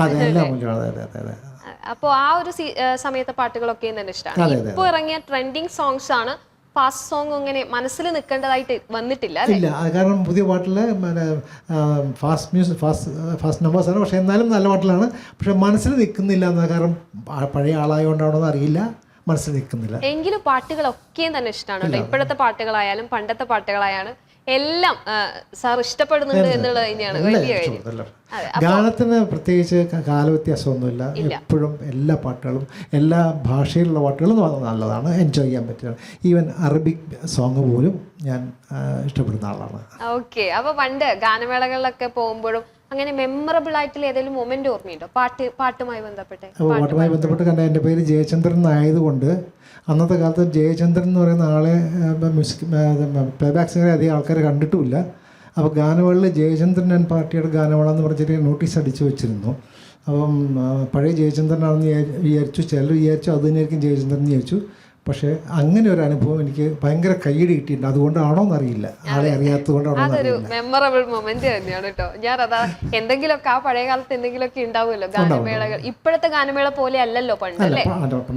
[SPEAKER 2] അപ്പോൾ ആ ഒരു സമയത്തെ പാട്ടുകളൊക്കെ തന്നെ ഇഷ്ടമാണ്. ഇപ്പൊ ഇറങ്ങിയ ട്രെൻഡിങ് സോങ്സ് ആണ്. ഫാസ്റ്റ് സോങ് അങ്ങനെ മനസ്സിൽ നിൽക്കേണ്ടതായിട്ട് വന്നിട്ടില്ല.
[SPEAKER 4] ഇല്ല, അത് കാരണം പുതിയ പാട്ടിൽ ഫാസ്റ്റ് മ്യൂസിക്, ഫാസ്റ്റ് നമ്പേഴ്സ് ആണ്. പക്ഷെ എന്നാലും നല്ല പാട്ടിലാണ്. പക്ഷെ മനസ്സിൽ നിൽക്കുന്നില്ല എന്ന കാരണം പഴയ ആളായതുകൊണ്ടാണോ എന്ന് അറിയില്ല, മനസ്സിൽ നിൽക്കുന്നില്ല.
[SPEAKER 2] എങ്കിലും പാട്ടുകളൊക്കെയും തന്നെ ഇഷ്ടമാണ്. ഇപ്പോഴത്തെ പാട്ടുകളായാലും പണ്ടത്തെ പാട്ടുകളായാലും എല്ലാം സാർ ഇഷ്ടപ്പെടുന്നുണ്ട് എന്നുള്ളത് തന്നെയാണ് വലിയ കാര്യം.
[SPEAKER 4] ഗാനത്തിന് പ്രത്യേകിച്ച് കാലവ്യത്യാസമൊന്നുമില്ല. എപ്പോഴും എല്ലാ പാട്ടുകളും, എല്ലാ ഭാഷയിലുള്ള പാട്ടുകളും നല്ലതാണ്, എൻജോയ് ചെയ്യാൻ പറ്റുകയാണ്. ഈവൻ അറബിക് സോങ് പോലും ഞാൻ ഇഷ്ടപ്പെടുന്ന ആളാണ്.
[SPEAKER 2] ഓക്കെ, അപ്പൊ പണ്ട് ഗാനമേളകളിലൊക്കെ പോകുമ്പോഴും അങ്ങനെ മെമ്മറബിൾ ആയിട്ടുള്ള ഏതെങ്കിലും മൊമെന്റ് ഓർമ്മയുണ്ടോ പാട്ടുമായി ബന്ധപ്പെട്ട്?
[SPEAKER 4] പാട്ടുമായി ബന്ധപ്പെട്ട് കണ്ട എൻ്റെ പേര് ജയചന്ദ്രൻ ആയതുകൊണ്ട് അന്നത്തെ കാലത്ത് ജയചന്ദ്രൻ എന്ന് പറയുന്ന ആളെ മ്യൂസിക് പ്ലേബാക്ക് സിംഗറെ അധികം ആൾക്കാർ കണ്ടിട്ടുമില്ല. അപ്പോൾ ഗാനമേളയിൽ ജയചന്ദ്രൻ ആൻഡ് പാർട്ടിയുടെ ഗാനമേള എന്ന് പറഞ്ഞിട്ട് നോട്ടീസ് അടിച്ചു വെച്ചിരുന്നു. അപ്പം പഴയ ജയചന്ദ്രനാണെന്ന് വിചാരിച്ചു, ചിലർ വിചാരിച്ചു അത് തന്നെയായിരിക്കും ജയചന്ദ്രൻ എന്ന് വിചാരിച്ചു. പക്ഷേ അങ്ങനെ ഒരു അനുഭവം എനിക്ക് ഭയങ്കര കയ്യടി കിട്ടിയിട്ടുണ്ട്. അതുകൊണ്ടാണോ എന്നറിയില്ല, ആളെ അറിയാത്തതുകൊണ്ടാണോ.
[SPEAKER 2] അതൊരു മെമ്മറബിൾ മൊമെന്റ് തന്നെയാണ് കേട്ടോ. ഞാൻ അതാ എന്തെങ്കിലുമൊക്കെ ആ പഴയ കാലത്ത് എന്തെങ്കിലുമൊക്കെ ഉണ്ടാവുമല്ലോ ഗാനമേളകൾ. ഇപ്പോഴത്തെ ഗാനമേള പോലെ അല്ലല്ലോ പണ്ട്, അല്ലേ?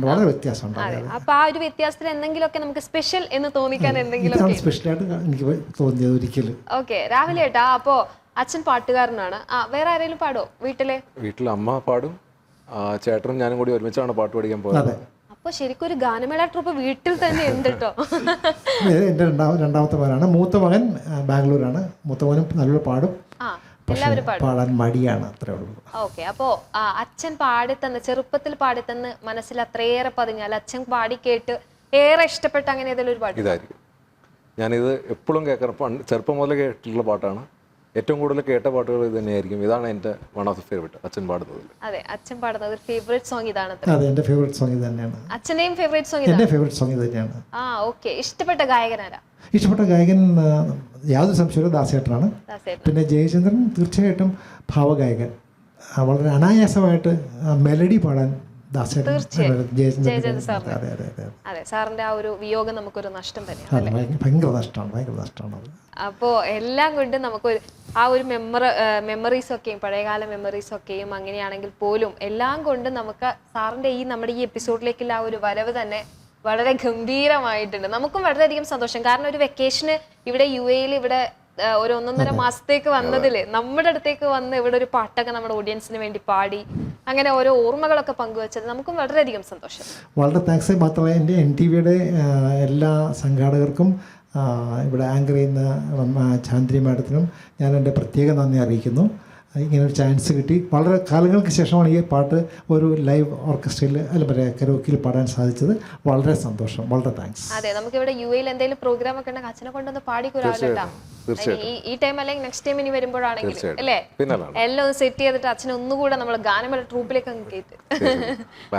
[SPEAKER 4] വളരെ വ്യത്യാസമുണ്ട്.
[SPEAKER 2] അപ്പൊ ആ ഒരു വ്യത്യാസത്തിൽ എന്തെങ്കിലുമൊക്കെ നമുക്ക് സ്പെഷ്യൽ എന്ന് തോന്നിക്കാൻ എന്തെങ്കിലും
[SPEAKER 4] സ്പെഷ്യലായിട്ട് എനിക്ക് തോന്നിയത് ഒരിക്കലും.
[SPEAKER 2] ഓക്കെ, രാവിലെ ഏട്ടാ, അപ്പോ അച്ഛൻ പാട്ടുകാരനാണ്. വേറെ ആരെങ്കിലും പാടോ വീട്ടിൽ?
[SPEAKER 3] അമ്മ പാടും, ചേട്ടനും ഞാനും കൂടി ഒരുമിച്ചാണ് പാട്ട് പഠിക്കാൻ പോയത്.
[SPEAKER 2] അപ്പൊ ശരിക്കും ഒരു ഗാനമേള ട്രൂപ്പ് വീട്ടിൽ തന്നെ ഉണ്ട് കേട്ടോ.
[SPEAKER 4] എൻ്റെ രണ്ടാമത്തെ മകനാണ്. മൂത്ത മകൻ ബാംഗ്ലൂരാണ്. മൂത്ത മകനും നല്ലൊരു പാടും, പാടാൻ മടിയാണ്, അത്രേ ഉള്ളൂ.
[SPEAKER 2] ഓക്കെ, അപ്പോ അച്ഛൻ പാടിത്തന്ന്, ചെറുപ്പത്തിൽ പാടിത്തന്ന് മനസ്സിൽ അത്രയേറെ പതിഞ്ഞാൽ അച്ഛൻ പാടി കേട്ട് ഏറെ ഇഷ്ടപ്പെട്ട അങ്ങനെ ഏതെങ്കിലും ഒരു പാട്ട്?
[SPEAKER 3] ഇതായിരിക്കും. ഞാനിത് എപ്പോഴും കേൾക്കണം, ചെറുപ്പം മുതലേ കേട്ടിട്ടുള്ള പാട്ടാണ്. ഏറ്റവും കൂടുതൽ കേട്ട പാട്ടുകൾ ഇത് തന്നെയായിരിക്കും. ഇതാണ് എൻ്റെ വൺ ഓഫ് ദി ഫേവറേറ്റ് അച്ഛൻ പാടുന്നത്.
[SPEAKER 2] അതെ, അച്ഛൻ പാടുന്നത് ഫേവറേറ്റ് സോങ് ഇതാണ്.
[SPEAKER 4] അതെ, എൻ്റെ ഫേവറേറ്റ് സോങ് ഇത് തന്നെയാണ്.
[SPEAKER 2] അച്ഛൻ്റെയും ഫേവറേറ്റ് സോങ്
[SPEAKER 4] എൻ്റെ ഫേവറേറ്റ് സോങ് ഇത് തന്നെയാണ്.
[SPEAKER 2] ആ ഓക്കെ. ഇഷ്ടപ്പെട്ട ഗായകനാരാ?
[SPEAKER 4] ഇഷ്ടപ്പെട്ട ഗായകൻ യാതൊരു സംശയവും ദാസേട്ടനാണ്. പിന്നെ ജയചന്ദ്രൻ തീർച്ചയായിട്ടും ഭാവഗായകൻ. വളരെ അനായാസമായിട്ട് മെലഡി പാടാൻ ദാസേട്ടൻ ജയചന്ദ്രൻ. അതെ അതെ അതെ
[SPEAKER 2] അതെ, സാറിന്റെ ആ ഒരു വിയോഗം നമുക്കൊരു നഷ്ടം തന്നെയാണ്.
[SPEAKER 4] ഭയങ്കര നഷ്ടമാണ് അത്.
[SPEAKER 2] അപ്പോൾ എല്ലാം കൊണ്ടും നമുക്കൊരു ആ ഒരു മെമ്മറീസ് ഒക്കെയും പഴയകാല മെമ്മറീസ് ഒക്കെയും അങ്ങനെയാണെങ്കിൽ പോലും എല്ലാം കൊണ്ടും നമുക്ക് സാറിന്റെ നമ്മുടെ ഈ എപ്പിസോഡിലേക്കുള്ള ആ ഒരു വരവ് തന്നെ വളരെ ഗംഭീരമായിട്ടുണ്ട്. നമുക്കും വളരെയധികം സന്തോഷം. കാരണം ഒരു വെക്കേഷന് ഇവിടെ UAE ഇവിടെ ഒരു 1.5 മാസത്തേക്ക് വന്നതിൽ നമ്മുടെ അടുത്തേക്ക് വന്ന് ഇവിടെ ഒരു പാട്ടൊക്കെ നമ്മുടെ ഓഡിയൻസിന് വേണ്ടി പാടി അങ്ങനെ ഓരോ ഓർമ്മകളൊക്കെ പങ്കുവച്ചത് നമുക്കും വളരെയധികം സന്തോഷം.
[SPEAKER 4] വളരെ താങ്ക്സ്. മാത്രമല്ല എൻ്റെ NTVയുടെ എല്ലാ സംഘാടകർക്കും ഇവിടെ ആങ്കർ ചെയ്യുന്ന ചാന്ദ്രി മാഡത്തിനും ഞാൻ എൻ്റെ പ്രത്യേക നന്ദി അറിയിക്കുന്നു. ഇങ്ങനൊരു ചാൻസ് കിട്ടി. വളരെ കാലങ്ങൾക്ക് ശേഷമാണ് ഈ പാട്ട് ഒരു ലൈവ് ഓർക്കസ്ട്രയിൽ കരോക്കിയിൽ പാടാൻ സാധിച്ചത്. വളരെ സന്തോഷം, വളരെ താങ്ക്സ്.
[SPEAKER 2] അതെ, നമുക്കിവിടെ UAE എന്തെങ്കിലും പ്രോഗ്രാം ഒക്കെ ഉണ്ടെങ്കിൽ അച്ഛനെ കൊണ്ടൊന്ന് പാടിക്കൂരാട്ടോ. ഈ ടൈം അല്ലെങ്കിൽ നെക്സ്റ്റ് ടൈം ഇനി വരുമ്പോഴാണെങ്കിൽ അല്ലേ എല്ലാം ഒന്ന് സെറ്റ് ചെയ്തിട്ട് അച്ഛനെ ഒന്നുകൂടെ നമ്മൾ ഗാനമേള ട്രൂപ്പിലേക്ക് അങ്ങ് കയറ്റി.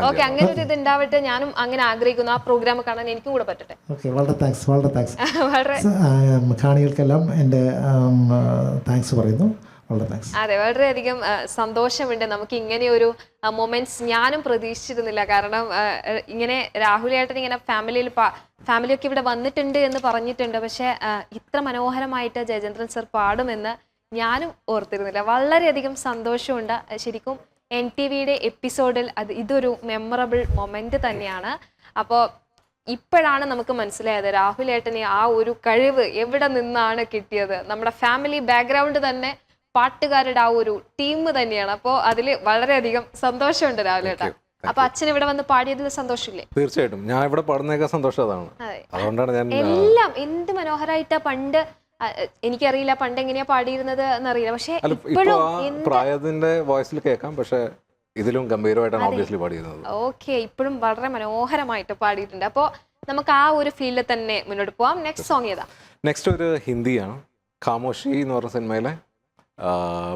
[SPEAKER 2] ഓക്കെ, അങ്ങനെ ഒരു ഇത് ഉണ്ടാവട്ടെ. ഞാനും അങ്ങനെ ആഗ്രഹിക്കുന്നു. ആ പ്രോഗ്രാം കാണാൻ എനിക്കും കൂടെ പറ്റട്ടെ.
[SPEAKER 4] ഓക്കെ, വളരെ താങ്ക്സ്. കാണികൾക്കെല്ലാം എൻ്റെ താങ്ക്സ് പറയുന്നു.
[SPEAKER 2] അതെ, വളരെയധികം സന്തോഷമുണ്ട്. നമുക്ക് ഇങ്ങനെ ഒരു മൊമെന്റ്സ് ഞാനും പ്രതീക്ഷിച്ചിരുന്നില്ല. കാരണം ഇങ്ങനെ രാഹുലേട്ടൻ ഇങ്ങനെ ഫാമിലിയൊക്കെ ഇവിടെ വന്നിട്ടുണ്ട് എന്ന് പറഞ്ഞിട്ടുണ്ട്. പക്ഷെ ഇത്ര മനോഹരമായിട്ട് ജയചന്ദ്രൻ സർ പാടുമെന്ന് ഞാനും ഓർത്തിരുന്നില്ല. വളരെയധികം സന്തോഷമുണ്ട്. ശരിക്കും NTVയുടെ എപ്പിസോഡിൽ ഇതൊരു മെമ്മറബിൾ മൊമെന്റ് തന്നെയാണ്. അപ്പോൾ ഇപ്പോഴാണ് നമുക്ക് മനസ്സിലായത് രാഹുലേട്ടന് ആ ഒരു കഴിവ് എവിടെ നിന്നാണ് കിട്ടിയത്. നമ്മുടെ ഫാമിലി ബാക്ക്ഗ്രൗണ്ട് തന്നെ പാട്ടുകാരുടെ ആ ഒരു ടീം തന്നെയാണ്. അപ്പോൾ അതിൽ വളരെയധികം സന്തോഷമുണ്ട് രാഹുലേട്ടാ. അപ്പൊ അച്ഛൻ ഇവിടെ വന്ന് പാടിയതിൽ സന്തോഷമില്ലേ?
[SPEAKER 3] തീർച്ചയായിട്ടും, ഞാൻ ഇവിടെ പാടുന്നതൊക്കെ സന്തോഷം അതാണ്. അതുകൊണ്ടാണ് ഞാൻ
[SPEAKER 2] എല്ലാം എന്ത് മനോഹരമായിട്ടാ. പണ്ട് എനിക്കറിയില്ല പണ്ട് എങ്ങനെയാ പാടിയിരുന്നത് എന്നറിയില്ല. പക്ഷെ
[SPEAKER 3] പ്രായത്തിന്റെ വോയിസിൽ കേൾക്കാം, പക്ഷെ ഇതിലും ഗംഭീരമായിട്ടാണ് ഓബ്വിയസ്ലി പാടിയിരുന്നത്.
[SPEAKER 2] ഓക്കെ, ഇപ്പോഴും വളരെ മനോഹരമായിട്ട് പാടിയിട്ടുണ്ട്. അപ്പോൾ നമുക്ക് ആ ഒരു ഫീൽഡിൽ തന്നെ മുന്നോട്ട് പോവാം. നെക്സ്റ്റ് സോങ് ഏതാ?
[SPEAKER 3] നെക്സ്റ്റ് ഒരു ഹിന്ദിയാണ്. ഖാമോഷി എന്ന് പറഞ്ഞ സിനിമയിലെ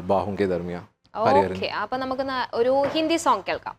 [SPEAKER 3] ബാഹും കെ ദർമിയ.
[SPEAKER 2] ഓക്കെ, അപ്പൊ നമുക്ക് ഒരു ഹിന്ദി സോങ് കേൾക്കാം.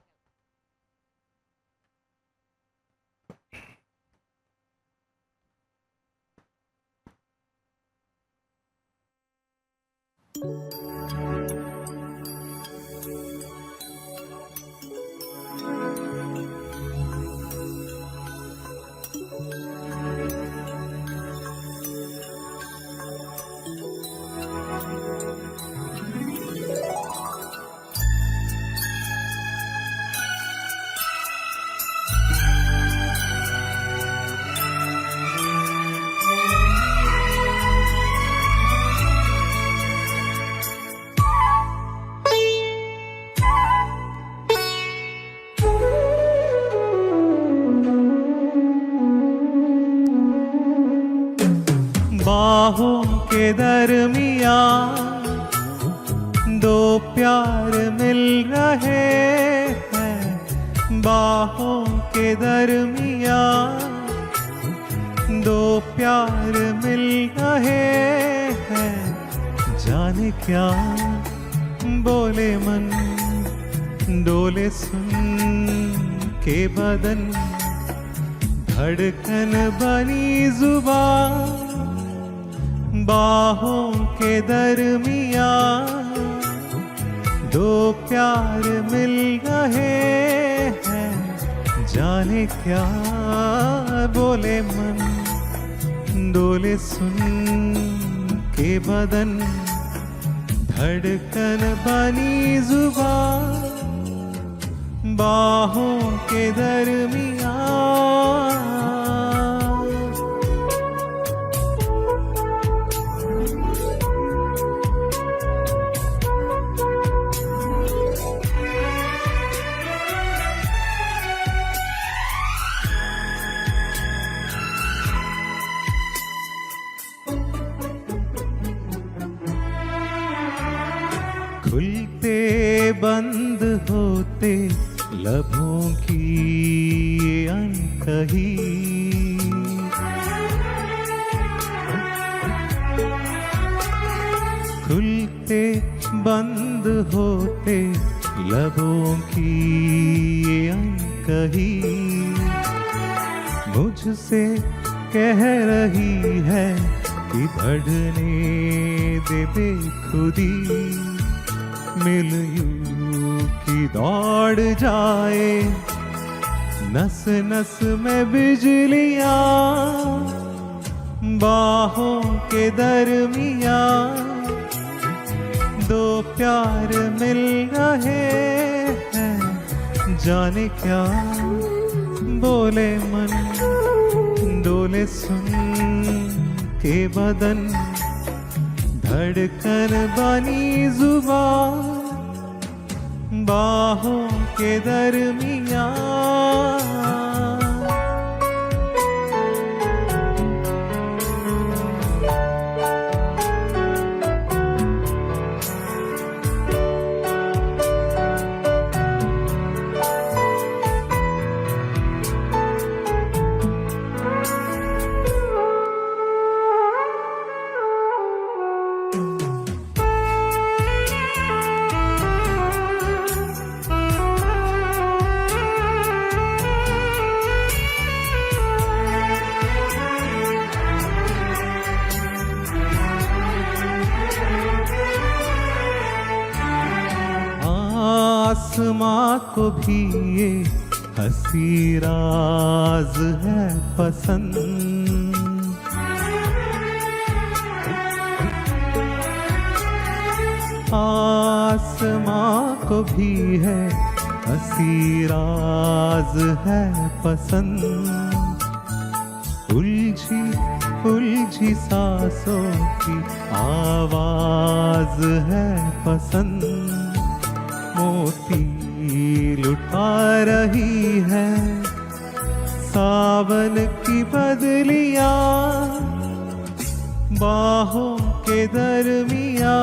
[SPEAKER 1] बाहों के दरमिया दो प्यार मिल रहे हैं, बाहों के दरमिया दो प्यार मिल रहे हैं, जाने क्या बोले मन डोले सुन के बदन, धड़कन बनी जुबान बाहों के दरमिया दो प्यार मिल रहे हैं, जाने क्या बोले मन डोले सुन के बदन, धड़कन बनी जुबान बाहों के दरमिया. खुलते बंद होते लबों की ये अनकही, खुलते बंद होते लबों की ये अनकही मुझसे कह रही है कि बढ़ने दे बेखुदी मिल यूं की दौड़ जाए नस नस में बिजलियां बाहों के दरमिया दो प्यार मिल रहे हैं जाने क्या बोले मन डोले सुन के बदन धड़कन बनी जुबान बाहों के दरमिया आसमां को भी ये हंसी राज है पसंद आसमां को भी है हंसी राज है पसंद उलझी उलझी सांसों की आवाज है पसंद मोती लुटा रही है सावन की बदलियां बाहों के दरमिया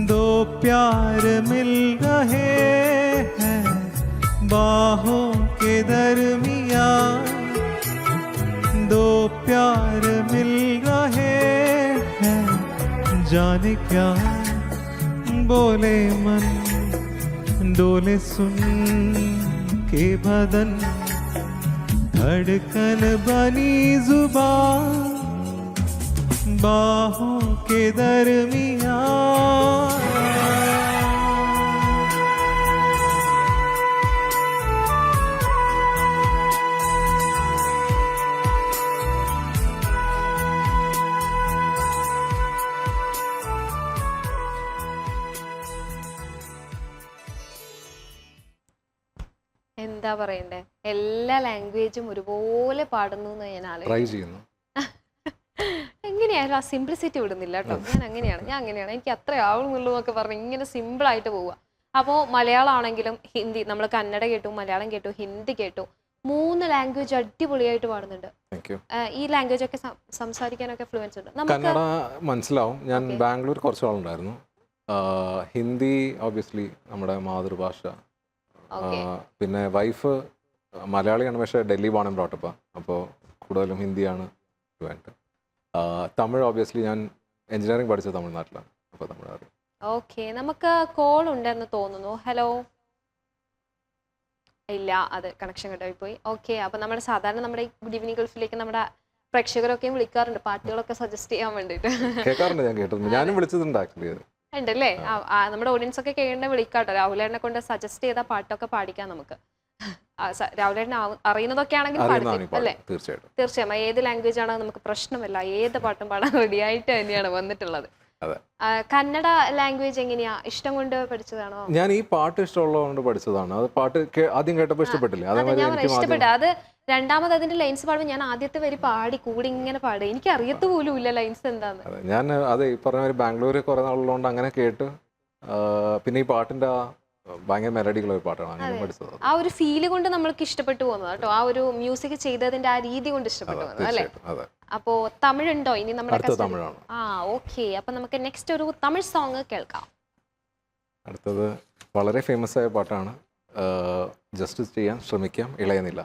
[SPEAKER 1] दो प्यार मिल रहे हैं बाहों के दरमिया दो प्यार मिल रहे हैं जाने क्या बोले मन डोले सुन के बदन धड़कन बनी जुबान बाहों के दरमिया
[SPEAKER 2] എന്താ പറയണ്ടേ എല്ലാ ലാംഗ്വേജും ഒരുപോലെ പാടുന്നു എന്ന് ഞാൻ
[SPEAKER 3] ട്രൈ ചെയ്യുന്നു
[SPEAKER 2] എങ്ങനെയായാലും ആ സിംപ്ലിസിറ്റി വിടുന്നില്ല കേട്ടോ ഞാൻ അങ്ങനെയാണ് എനിക്ക് അത്ര ആവുന്നുള്ളൂ എന്നൊക്കെ പറഞ്ഞ് ഇങ്ങനെ സിമ്പിൾ ആയിട്ട് പോവുക അപ്പോൾ മലയാളം ആണെങ്കിലും ഹിന്ദി നമ്മൾ കന്നഡ കേട്ടു മലയാളം കേട്ടു ഹിന്ദി കേട്ടു 3 ലാംഗ്വേജ് അടിപൊളിയായിട്ട് പാടുന്നുണ്ട് ഈ ലാംഗ്വേജ് ഒക്കെ സംസാരിക്കാനൊക്കെ ഫ്ലുവൻസ് ഉണ്ട്
[SPEAKER 3] കന്നഡ മനസ്സിലാവും ഞാൻ ബാംഗ്ലൂർ കുറച്ച് നാളുണ്ടായിരുന്നു ഹിന്ദി ഓബിയസ്ലി നമ്മുടെ മാതൃഭാഷ പിന്നെ വൈഫ് മലയാളിയാണ് പക്ഷേ Delhi born and brought up അപ്പോൾ കൂടുതലും ഹിന്ദിയാണ് ഫ്ലുവൻറ്റ് തമിഴ് ഓബിയസ്ലി ഞാൻ എഞ്ചിനീയറിംഗ് പഠിച്ചത് തമിഴ്നാട്ടിലാണ് അപ്പോൾ തമിഴ് അറിയാം
[SPEAKER 2] ഓക്കെ നമുക്ക് കോൾ ഉണ്ടെന്ന് തോന്നുന്നു ഹലോ ഇല്ല അത് കണക്ഷൻ കട്ടായി പോയി ഓക്കെ അപ്പോൾ നമ്മുടെ സാധാരണ നമ്മുടെ ഗുഡ് ഈവനിങ് ഗൾഫിലേക്ക് നമ്മുടെ പ്രേക്ഷകരൊക്കെയും വിളിക്കാറുണ്ട് പാട്ടുകളൊക്കെ സജസ്റ്റ് ചെയ്യാൻ വേണ്ടിയിട്ട്
[SPEAKER 3] കേൾക്കാറുണ്ട് ഞാൻ കേട്ടിട്ടുണ്ട് ഞാനും വിളിച്ചിട്ടുണ്ട് ആക്ച്വലി
[SPEAKER 2] ഉണ്ടല്ലേ നമ്മുടെ ഓഡിയൻസ് ഒക്കെ കേൾക്കേണ്ട വിളിക്കാട്ടോ രാഹുലേട്ടനെ കൊണ്ട് സജസ്റ്റ് ചെയ്ത പാട്ടൊക്കെ പാടിക്കാം നമുക്ക് രാഹുലേട്ടനെ അറിയുന്നതൊക്കെ ആണെങ്കിൽ അല്ലേ തീർച്ചയായും ഏത് ലാംഗ്വേജ് ആണോ നമുക്ക് പ്രശ്നമല്ല ഏത് പാട്ടും പാടാൻ റെഡി ആയിട്ട് തന്നെയാണ് വന്നിട്ടുള്ളത് കന്നഡ ലാംഗ്വേജ് എങ്ങനെയാ ഇഷ്ടം കൊണ്ട് പഠിച്ചതാണോ
[SPEAKER 3] ഞാൻ ഈ പാട്ട് ഇഷ്ടമുള്ളതുകൊണ്ട് പഠിച്ചതാണ് അത് പാട്ട് ആദ്യം കേട്ടപ്പോൾ ഇഷ്ടപ്പെട്ടില്ല
[SPEAKER 2] ഇഷ്ടപ്പെട്ടു അത് രണ്ടാമത് അതിന്റെ ലൈൻസ് പാടുമ്പോൾ ഞാൻ ആദ്യത്തെ വരി പാടി കൂടി ഇങ്ങനെ പാടുക എനിക്ക് അറിയത്ത് പോലും ഇല്ല ലൈൻസ് എന്താന്ന്
[SPEAKER 3] ഞാൻ അതെ ഈ പറഞ്ഞ ബാംഗ്ലൂർ കുറെ നാളുള്ളതുകൊണ്ട് അങ്ങനെ കേട്ട് പിന്നെ ഈ പാട്ടിന്റെ ഭയങ്കര മെലഡിയുള്ള ഒരു പാട്ടാണ് അങ്ങനെ പഠിച്ചത്
[SPEAKER 2] ആ ഒരു ഫീല് കൊണ്ട് നമ്മൾക്ക് ഇഷ്ടപ്പെട്ടു പോകുന്നത് കേട്ടോ ആ ഒരു മ്യൂസിക് ചെയ്തതിന്റെ ആ രീതി കൊണ്ട് ഇഷ്ടപ്പെട്ടു പോകുന്നത് അല്ലേ അപ്പോ തമിഴുണ്ടോ ഇനി നമ്മുടെ
[SPEAKER 3] തമിഴാണ്
[SPEAKER 2] ഓക്കെ അപ്പൊ നമുക്ക് നെക്സ്റ്റ് ഒരു തമിഴ് സോങ് കേൾക്കാം
[SPEAKER 3] അടുത്തത് വളരെ ഫേമസ് ആയ പാട്ടാണ് ജസ്റ്റിസ് ചെയ്യാൻ ശ്രമിക്കാം ഇളയനില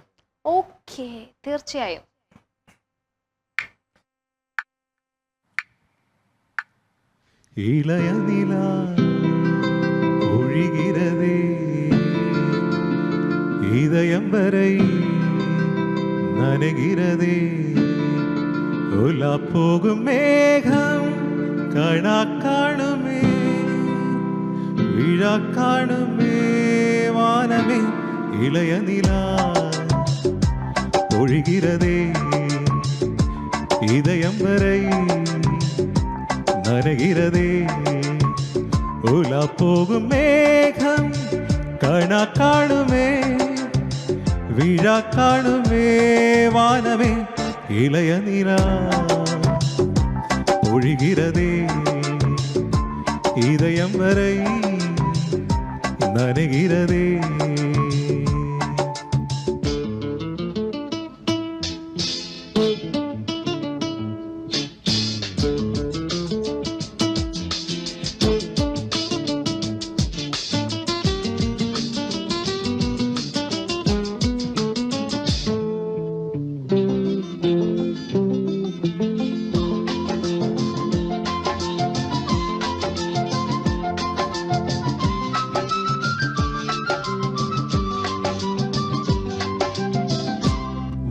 [SPEAKER 1] இளைய நிலா ஒழிகிறதே இதயம் வரை நனைகிறதே உலா போகும் மேகம் கணா காணுமே விழா காணுமே வானமே இளைய நிலா ஒழிகிறதே இதயம் வரை நனைகிறதே உலா போகும் மேகம் கணா காணுமே விழா காணுமே வானமே இளைய நிலா ஒழிகிறதே இதயம் வரை நனைகிறதே.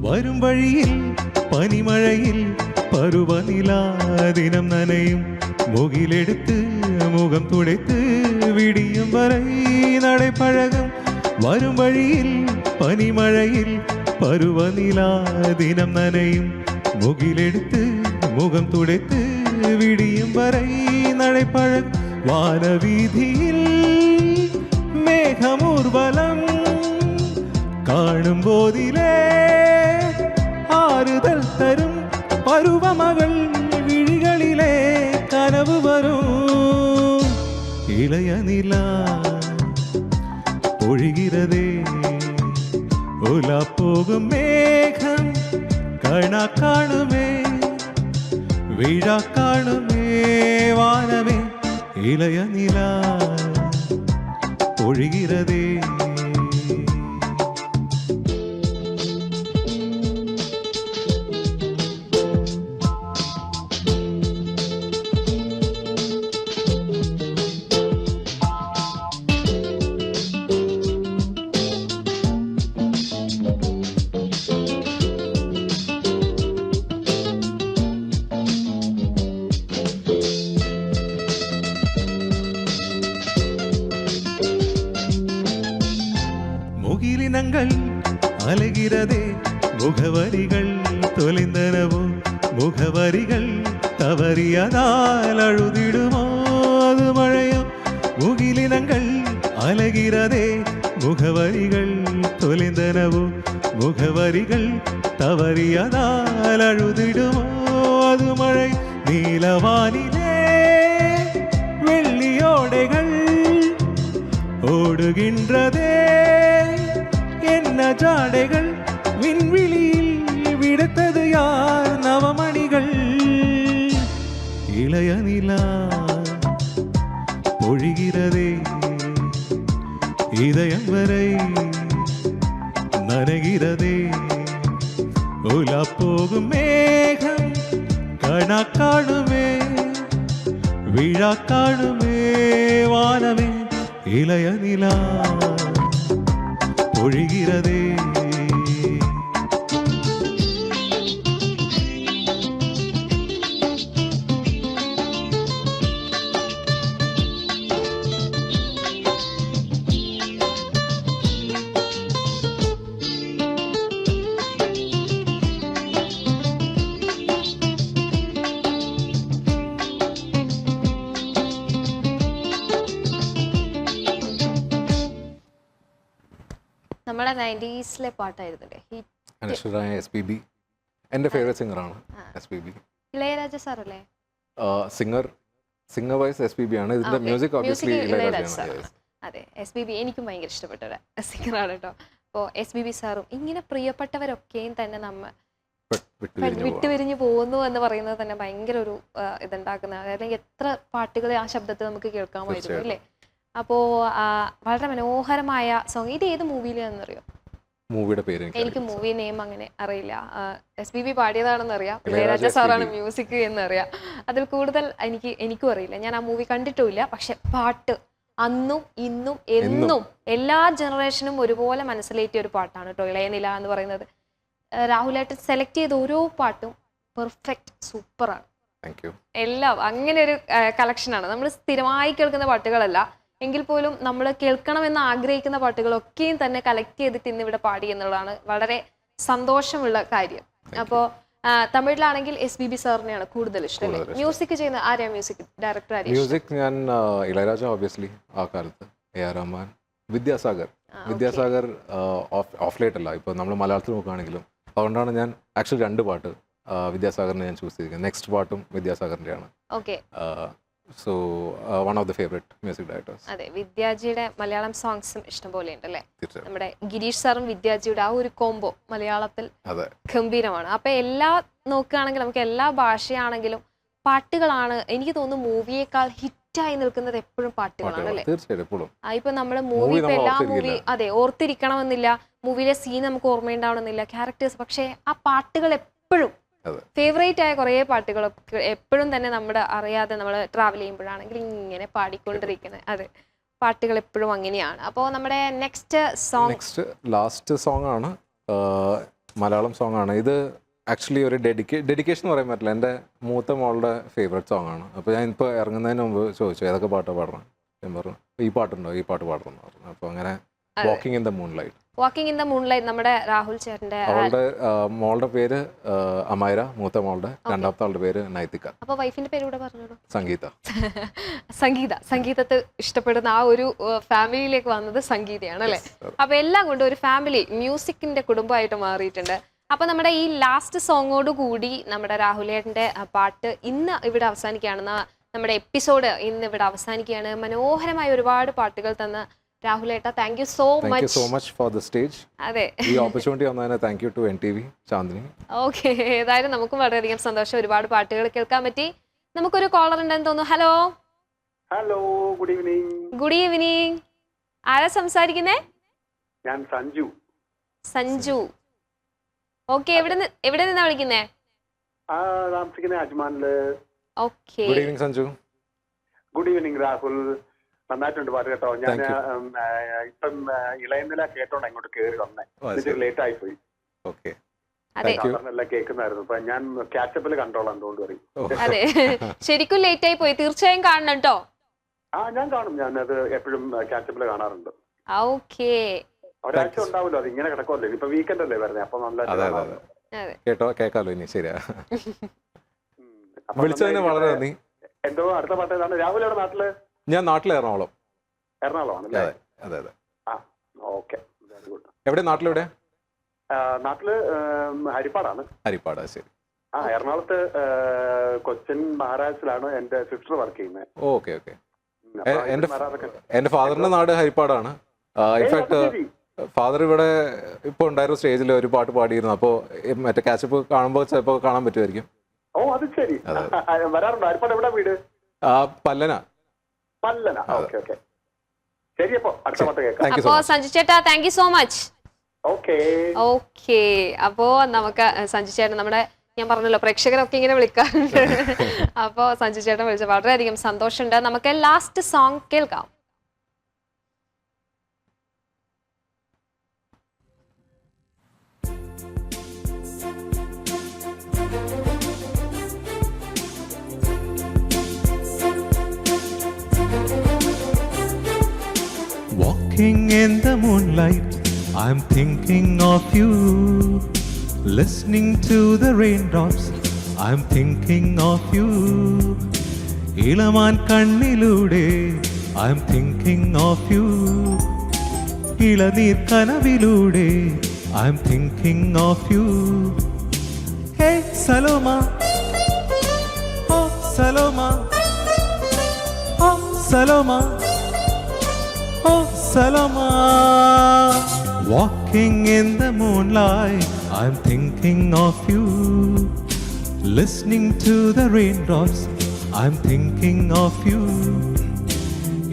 [SPEAKER 1] வரும் வழியில் பனிமழையில் பருவநிலா தினம் நனையும் முகிலெடுத்து முகம் துடைத்து விடியும் வரை நடைபழகும். வரும் வழியில் பனிமழையில் பருவநிலா தினம் நனையும் முகிலெடுத்து முகம் துடைத்து விடியும் வரை நடைபழகும். வானவீதியில் மேகமூர்வலம் காணும் போதிலே ஆறுதல் தரும் பருவமகள் விழிகளிலே கனவு வரும். இளைய நிலா ஒழிகிறதே உலா போகும் மேகம் கணா காணுமே விழா காணுமே வானமே இளைய நிலா ஒழிகிறதே. முகிலினங்கள் அலைகிறதே முகவரிகள் தொலைந்தனவோ முகவரிகள் தவறியதால் அழுதிடுமோ அது மழையோ. முகிலினங்கள் அலைகிறதே முகவரிகள் தொலைந்தனவோ முகவரிகள் தவறியதால் அழுதிடுமோ அது மழை. நீலவானிலே வெள்ளியோடைகள் ஓடுகின்றதே என்ன ஜாடைகள் விண்வெளியில் விடுத்தது யார் நவமணிகள். இளைய நிலா பொழிகிறதே இதயம் வரை நனைகிறதே உலா போகும் மேகம் கணா காணுமே விழா காணுமே வானமே இளைய நிலா ஒழிகிறதே.
[SPEAKER 2] നമ്മുടെ 90s പാട്ടായിരുന്നില്ലേ
[SPEAKER 3] അനശ്വരായ SPB എൻ്റെ ഫേവറേറ്റ് സിംഗറാണ് SPB.
[SPEAKER 2] ഇളയരാജ സാറല്ലേ
[SPEAKER 3] സിംഗർ വൈസ് SPB ആണ്. ഇതിന്റെ മ്യൂസിക് ഒബ്വിയസ്ലി ഇളയരാജയാണ്.
[SPEAKER 2] അതെ SPB എനിക്കും ഭയങ്കര ഇഷ്ടപ്പെട്ട ഒരു സിംഗറാണ് കേട്ടോ. അപ്പോൾ SPB സാറും ഇങ്ങനെ പ്രിയപ്പെട്ടവരൊക്കെയും തന്നെ നമ്മ വിട്ടുപിരിഞ്ഞു പോകുന്നു എന്ന് പറയുന്നത് തന്നെ ഭയങ്കര ഒരു ഇതുണ്ടാക്കുന്ന, അല്ലെങ്കിൽ എത്ര പാട്ടുകൾ ആ ശബ്ദത്തിൽ നമുക്ക് കേൾക്കാമായിരുന്നു അല്ലേ. അപ്പോൾ വളരെ മനോഹരമായ സോങ്. ഇത് ഏത് മൂവിയിലാണെന്നറിയോ?
[SPEAKER 3] മൂവിയുടെ പേര്
[SPEAKER 2] എനിക്ക് മൂവി നെയിം അങ്ങനെ അറിയില്ല. SPB പാടിയതാണെന്ന് അറിയാം, ഇളയരാജ സാറാണ് മ്യൂസിക് എന്നറിയാം. അതിൽ കൂടുതൽ എനിക്കും അറിയില്ല. ഞാൻ ആ മൂവി കണ്ടിട്ടുമില്ല. പക്ഷെ പാട്ട് അന്നും ഇന്നും എന്നും എല്ലാ ജനറേഷനും ഒരുപോലെ മനസ്സിലേറ്റിയ ഒരു പാട്ടാണ് കേട്ടോ ഇളയനില എന്ന് പറയുന്നത്. രാഹുലായിട്ട് സെലക്ട് ചെയ്ത ഓരോ പാട്ടും പെർഫെക്റ്റ്, സൂപ്പറാണ്. എല്ലാം അങ്ങനെ ഒരു കളക്ഷനാണ്. നമ്മൾ സ്ഥിരമായി കേൾക്കുന്ന പാട്ടുകളല്ല എങ്കിൽ പോലും നമ്മൾ കേൾക്കണമെന്ന് ആഗ്രഹിക്കുന്ന പാട്ടുകളൊക്കെയും തന്നെ കളക്ട് ചെയ്തിട്ട് ഇന്ന് ഇവിടെ പാടി എന്നുള്ളതാണ് വളരെ സന്തോഷമുള്ള കാര്യം. അപ്പോൾ തമിഴിലാണെങ്കിൽ SPB സാറിനെയാണ് കൂടുതൽ ഇഷ്ടം. മ്യൂസിക് ചെയ്യുന്ന ആരെയാണ്? മ്യൂസിക് ഡയറക്ടർ ആരെയാണ്?
[SPEAKER 3] മ്യൂസിക് ഞാൻ ഇളയരാജ ഓബിയസ്ലി ആ കാലത്ത്, AR Rahman, Vidyasagar of late അല്ല, ഇപ്പോൾ നമ്മൾ മലയാളത്തിൽ നോക്കുകയാണെങ്കിലും. അതുകൊണ്ടാണ് ഞാൻ ആക്ച്വലി 2 പാട്ട് വിദ്യാസാഗറിനെ ഞാൻ ചൂസ് ചെയ്തിരിക്കുന്നത്. നെക്സ്റ്റ് പാട്ടും വിദ്യാസാഗറിൻ്റെയാണ്.
[SPEAKER 2] Okay.
[SPEAKER 3] So one of the favourite music directors.
[SPEAKER 2] അതെ, വിദ്യാജിയുടെ മലയാളം സോങ്സും ഇഷ്ടംപോലെ ഉണ്ടല്ലേ. നമ്മുടെ ഗിരീഷ് സാറും വിദ്യാജിയുടെ ആ ഒരു കോംബോ മലയാളത്തിൽ ഗംഭീരമാണ്. അപ്പൊ എല്ലാം നോക്കുകയാണെങ്കിൽ നമുക്ക് എല്ലാ ഭാഷയാണെങ്കിലും പാട്ടുകളാണ് എനിക്ക് തോന്നുന്നു മൂവിയേക്കാൾ ഹിറ്റായി നിൽക്കുന്നത് എപ്പോഴും പാട്ടുകളാണ് അല്ലേ. ഇപ്പൊ നമ്മള് മൂവി ഇപ്പൊ എല്ലാ മൂവി അതെ ഓർത്തിരിക്കണമെന്നില്ല, മൂവിയിലെ സീൻ നമുക്ക് ഓർമ്മയുണ്ടാവണമെന്നില്ല, ക്യാരക്ടേഴ്സ്, പക്ഷെ ആ പാട്ടുകൾ എപ്പോഴും ഫേവറേറ്റ് ആയ കുറേ പാട്ടുകളൊക്കെ എപ്പോഴും തന്നെ നമ്മുടെ അറിയാതെ നമ്മൾ ട്രാവൽ ചെയ്യുമ്പോഴാണെങ്കിൽ ഇങ്ങനെ പാടിക്കൊണ്ടിരിക്കുന്നത്. അതെ, പാട്ടുകൾ എപ്പോഴും അങ്ങനെയാണ്. അപ്പോൾ നമ്മുടെ നെക്സ്റ്റ്
[SPEAKER 3] ലാസ്റ്റ് സോങ് ആണ്, മലയാളം സോങ് ആണ് ഇത്. ആക്ച്വലി ഒരു ഡെഡിക്കേഷൻ എന്ന് പറയാൻ പറ്റില്ല, എൻ്റെ മൂത്ത മോളുടെ ഫേവറേറ്റ് സോങ് ആണ്. അപ്പോൾ ഞാൻ ഇപ്പോൾ ഇറങ്ങുന്നതിന് മുമ്പ് ചോദിച്ചു ഏതൊക്കെ പാട്ടാണ് പാടണം. ഞാൻ പറഞ്ഞു ഈ പാട്ടുണ്ടോ, ഈ പാട്ട് പാടണം എന്ന് പറഞ്ഞു. അപ്പോൾ അങ്ങനെ വാക്കിംഗ് ഇൻ ദ മൂൺലൈറ്റ് നമ്മുടെ രാഹുൽ ചേട്ടന്റെ അവളുടെ മോളുടെ പേര് അമൈര, മൂത്ത മോളുടെ. രണ്ടാമത്തെ ആളുടെ പേര് നൈതിക. അപ്പൊ വൈഫിന്റെ പേര് കൂടെ പറഞ്ഞോളൂ. സംഗീതത്തെ ഇഷ്ടപ്പെടുന്ന ആ ഒരു ഫാമിലിയിലേക്ക് വന്നത് സംഗീതയാണ് അല്ലെ. അപ്പൊ എല്ലാം കൊണ്ട് ഒരു ഫാമിലി മ്യൂസിക്കിന്റെ കുടുംബമായിട്ട് മാറിയിട്ടുണ്ട്. അപ്പൊ നമ്മുടെ ഈ ലാസ്റ്റ് സോങ്ങോട് കൂടി നമ്മുടെ രാഹുലേട്ടന്റെ പാട്ട് ഇന്ന് ഇവിടെ അവസാനിക്കുകയാണ്. നമ്മുടെ എപ്പിസോഡ് ഇന്ന് ഇവിടെ അവസാനിക്കുകയാണ്. മനോഹരമായ ഒരുപാട് പാട്ടുകൾ തന്ന രാഹുലേട്ട, thank you so much for the stage.
[SPEAKER 2] അതെ,
[SPEAKER 3] ഈ ഓപ്പർച്യൂണിറ്റി വന്നതിന് thank you to NTV Chandini.
[SPEAKER 2] Okay, ഏതായാലും നമുക്കും വളരെയധികം സന്തോഷം. ഒരുപാട് പാട്ടുകൾ കേൾക്കാൻ പറ്റി. നമുക്കൊരു കോളർ ഉണ്ടെന്ന് തോന്നുന്നു. Hello, good evening. ആരാ സംസാരിക്കുന്നേ?
[SPEAKER 5] ഞാൻ
[SPEAKER 2] സഞ്ജു. ഓക്കെ, എവിടെ നിന്നാ വിളിക്കുന്നേ?
[SPEAKER 5] അജ്മാനില്.
[SPEAKER 2] Okay,
[SPEAKER 3] good evening Sanju.
[SPEAKER 5] Good evening Rahul. നന്നായിട്ടുണ്ട് പാട്ട് കേട്ടോ. ഞാൻ ഇപ്പം ഇളയനില കേട്ടോണ്ട് അങ്ങോട്ട് കേറി വന്നേ, ലേറ്റ് ആയി പോയി. കേൾക്കുന്നായിരുന്നു. അപ്പൊ ഞാൻ കാച്ചപ്പില് കണ്ടോളാം, എന്തുകൊണ്ട് പറയും.
[SPEAKER 2] അതെ, ശരിക്കും ലേറ്റ് ആയി പോയി. തീർച്ചയായും കാണണം കേട്ടോ.
[SPEAKER 5] ഞാൻ കാണും. ഞാനത് എപ്പോഴും കാച്ചപ്പില് കാണാറുണ്ട്.
[SPEAKER 2] ഓക്കെ,
[SPEAKER 5] ഒരാഴ്ച ഉണ്ടാവില്ലോ, അത് ഇങ്ങനെ കിടക്കുമല്ലോ. ഇപ്പൊ വീക്കെൻഡ് അല്ലേ വരുന്നത്, അപ്പൊ നല്ല
[SPEAKER 3] കേൾക്കാലോ ഇനി. ശരിയാ, വിളിച്ചതിന് വളരെ നന്ദി.
[SPEAKER 5] എന്തോ അടുത്ത പാട്ട് ഏതാണ്? രാഹുൽ എവിടെ? നാട്ടില്?
[SPEAKER 3] ഞാൻ നാട്ടിലെ എറണാകുളം.
[SPEAKER 5] എറണാകുളമാണല്ലേ?
[SPEAKER 3] അതെ.
[SPEAKER 5] Okay, very good.
[SPEAKER 3] എവിടെ? നാട്ടിലെവിടെ?
[SPEAKER 5] നാട്ടില് ഹരിപ്പാടാണ്.
[SPEAKER 3] ഹരിപ്പാട്, ശരി.
[SPEAKER 5] എറണാകുളത്ത് കൊച്ചിൻ മഹാരാജസിലാണ് എന്റെ സിസ്റ്റർ വർക്ക് ചെയ്യുന്നത്.
[SPEAKER 3] ഓക്കെ. എന്റെ ഫാദറിന്റെ നാട് ഹരിപ്പാടാണ്. ഇൻഫാക്ട് ഫാദർ ഇവിടെ ഇപ്പൊ ഉണ്ടായിരുന്ന സ്റ്റേജിൽ ഒരു പാട്ട് പാടിയിരുന്നു. അപ്പോ മറ്റേ കാച്ചപ്പ് കാണുമ്പോ ചിലപ്പോ കാണാൻ പറ്റുമായിരിക്കും.
[SPEAKER 5] ഓ, അത് ശരി. വരാറുണ്ടോ? ഹരിപ്പാട് എവിടെ വീട്?
[SPEAKER 3] പല്ലന.
[SPEAKER 5] ഓക്കെ. ശരി, അപ്പോ അടുത്ത പാട്ട് കേൾക്കാം.
[SPEAKER 2] അപ്പോ സഞ്ജു ചേട്ടാ, thank you so much. Okay. അപ്പോ നമുക്ക് സഞ്ജു ചേട്ടൻ, നമ്മുടെ ഞാൻ പറഞ്ഞല്ലോ പ്രേക്ഷകരൊക്കെ ഇങ്ങനെ വിളിക്കാറുണ്ട്. അപ്പോ സഞ്ജു ചേട്ടൻ വിളിച്ച വളരെയധികം സന്തോഷമുണ്ട്. നമുക്ക് ലാസ്റ്റ് സോങ് കേൾക്കാം.
[SPEAKER 1] Walking in the moonlight, I'm thinking of you. Listening to the raindrops, I'm thinking of you. ഇളമാൻ കണ്ണിലൂടെ I'm thinking of you. ഇളനീർ കനവിലൂടെ I'm thinking of you. Hey Saloma, oh Saloma, oh Saloma, oh Saloma. Walking in the moonlight, I'm thinking of you. Listening to the raindrops, I'm thinking of you.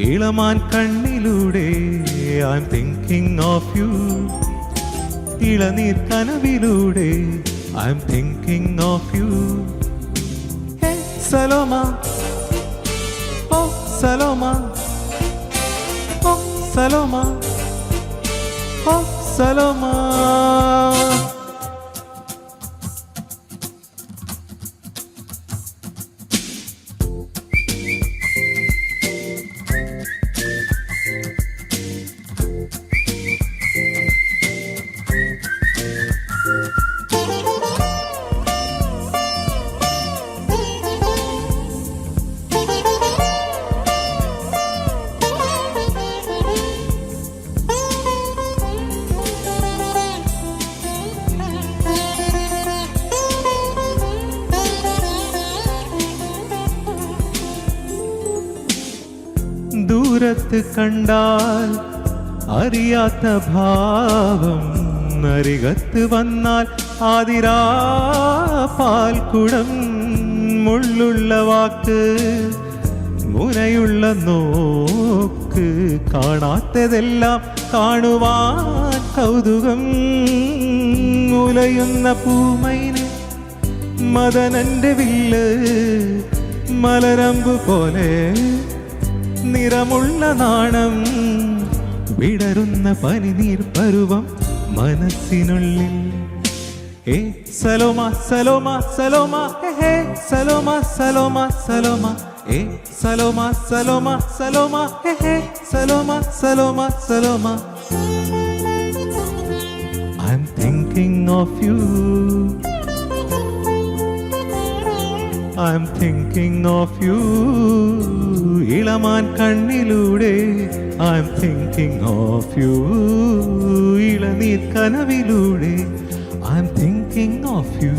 [SPEAKER 1] ഇളമാൻ കണ്ണിലൂടെ I'm thinking of you. ഇളനീർ കനവിലൂടെ I'm thinking of you. Saloma oh Saloma oh Saloma oh Saloma. ദൂരത്ത് കണ്ടാൽ അറിയാത്ത ഭാവം, അരികത്ത് വന്നാൽ ആതിരാ പാൽക്കുടം. മുള്ളുള്ള വാക്ക് മുനയുള്ള നോക്ക്, കാണാത്തതെല്ലാം കാണുവാൻ കൗതുകം. ഉലയുന്ന പൂമൈന് മദനന്റെ വില്ല്, മലരമ്പ് പോലെ നിറമുള്ള നാണം, വിടരുന്ന പനിനീർ പരുവം മനസ്സിനുള്ളിൽ. ഏ Saloma Saloma Saloma hey Saloma Saloma Saloma. ഏ Saloma Saloma Saloma hey Saloma Saloma Saloma. I'm thinking of you. I'm thinking of you. ഇളമാൻ കണ്ണിലൂടെ I'm thinking of you. ഇളനീർ കനവിലൂടെ I'm thinking of you.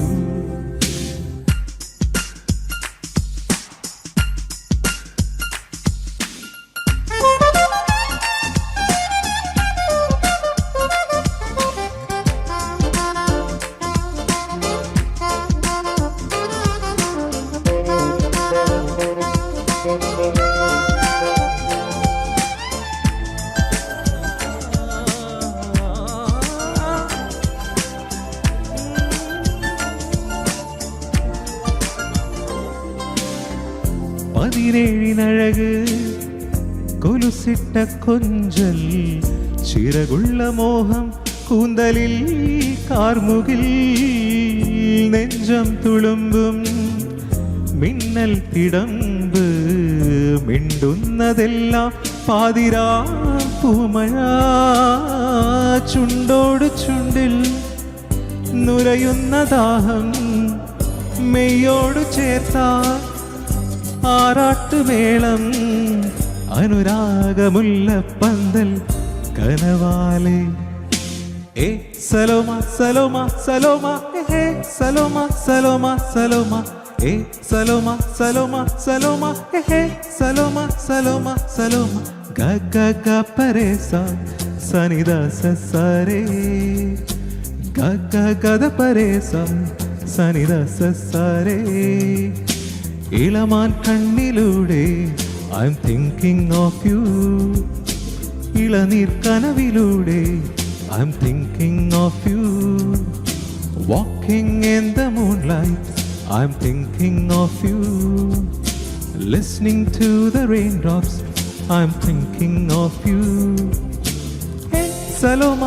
[SPEAKER 1] പതിനേഴിനഴക് കൊലുസിട്ട കൊഞ്ചൽ, ചിറകുള്ള മോഹം കൂന്തലിൽ കാർമുകിൽ. നെഞ്ചം തുളുമ്പും മിന്നൽ തിടമ്പ്, മിണ്ടുന്നതെല്ലാം പാതിരാ പൂമഴ. ചുണ്ടോട് ചുണ്ടിൽ നുരയുന്ന ദാഹം, മെയ്യോട് ചേർത്താൽ ആറാട്ടുമേളം. അനുരാഗമുല്ല പന്തൽ കനവാലെ. ഏ Saloma Saloma Saloma hey Saloma Saloma Saloma. ഏ Saloma Saloma Saloma hey Saloma Saloma Saloma. ഗ ഗ ഗ പരേ സ സനിദ സ സരേ. ഗ ഗ ഗ ദ പരേ സ സനിദ സ സരേ. ഇളമാൻ കണ്ണിലൂടെ I'm thinking of you. ഇളനീർ കനവിലൂടെ I'm thinking of you. Walking in the moonlight I'm thinking of you. Listening to the raindrops I'm thinking of you. Saloma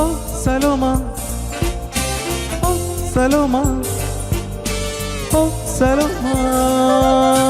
[SPEAKER 1] oh Saloma oh Saloma. Oh, Saloma.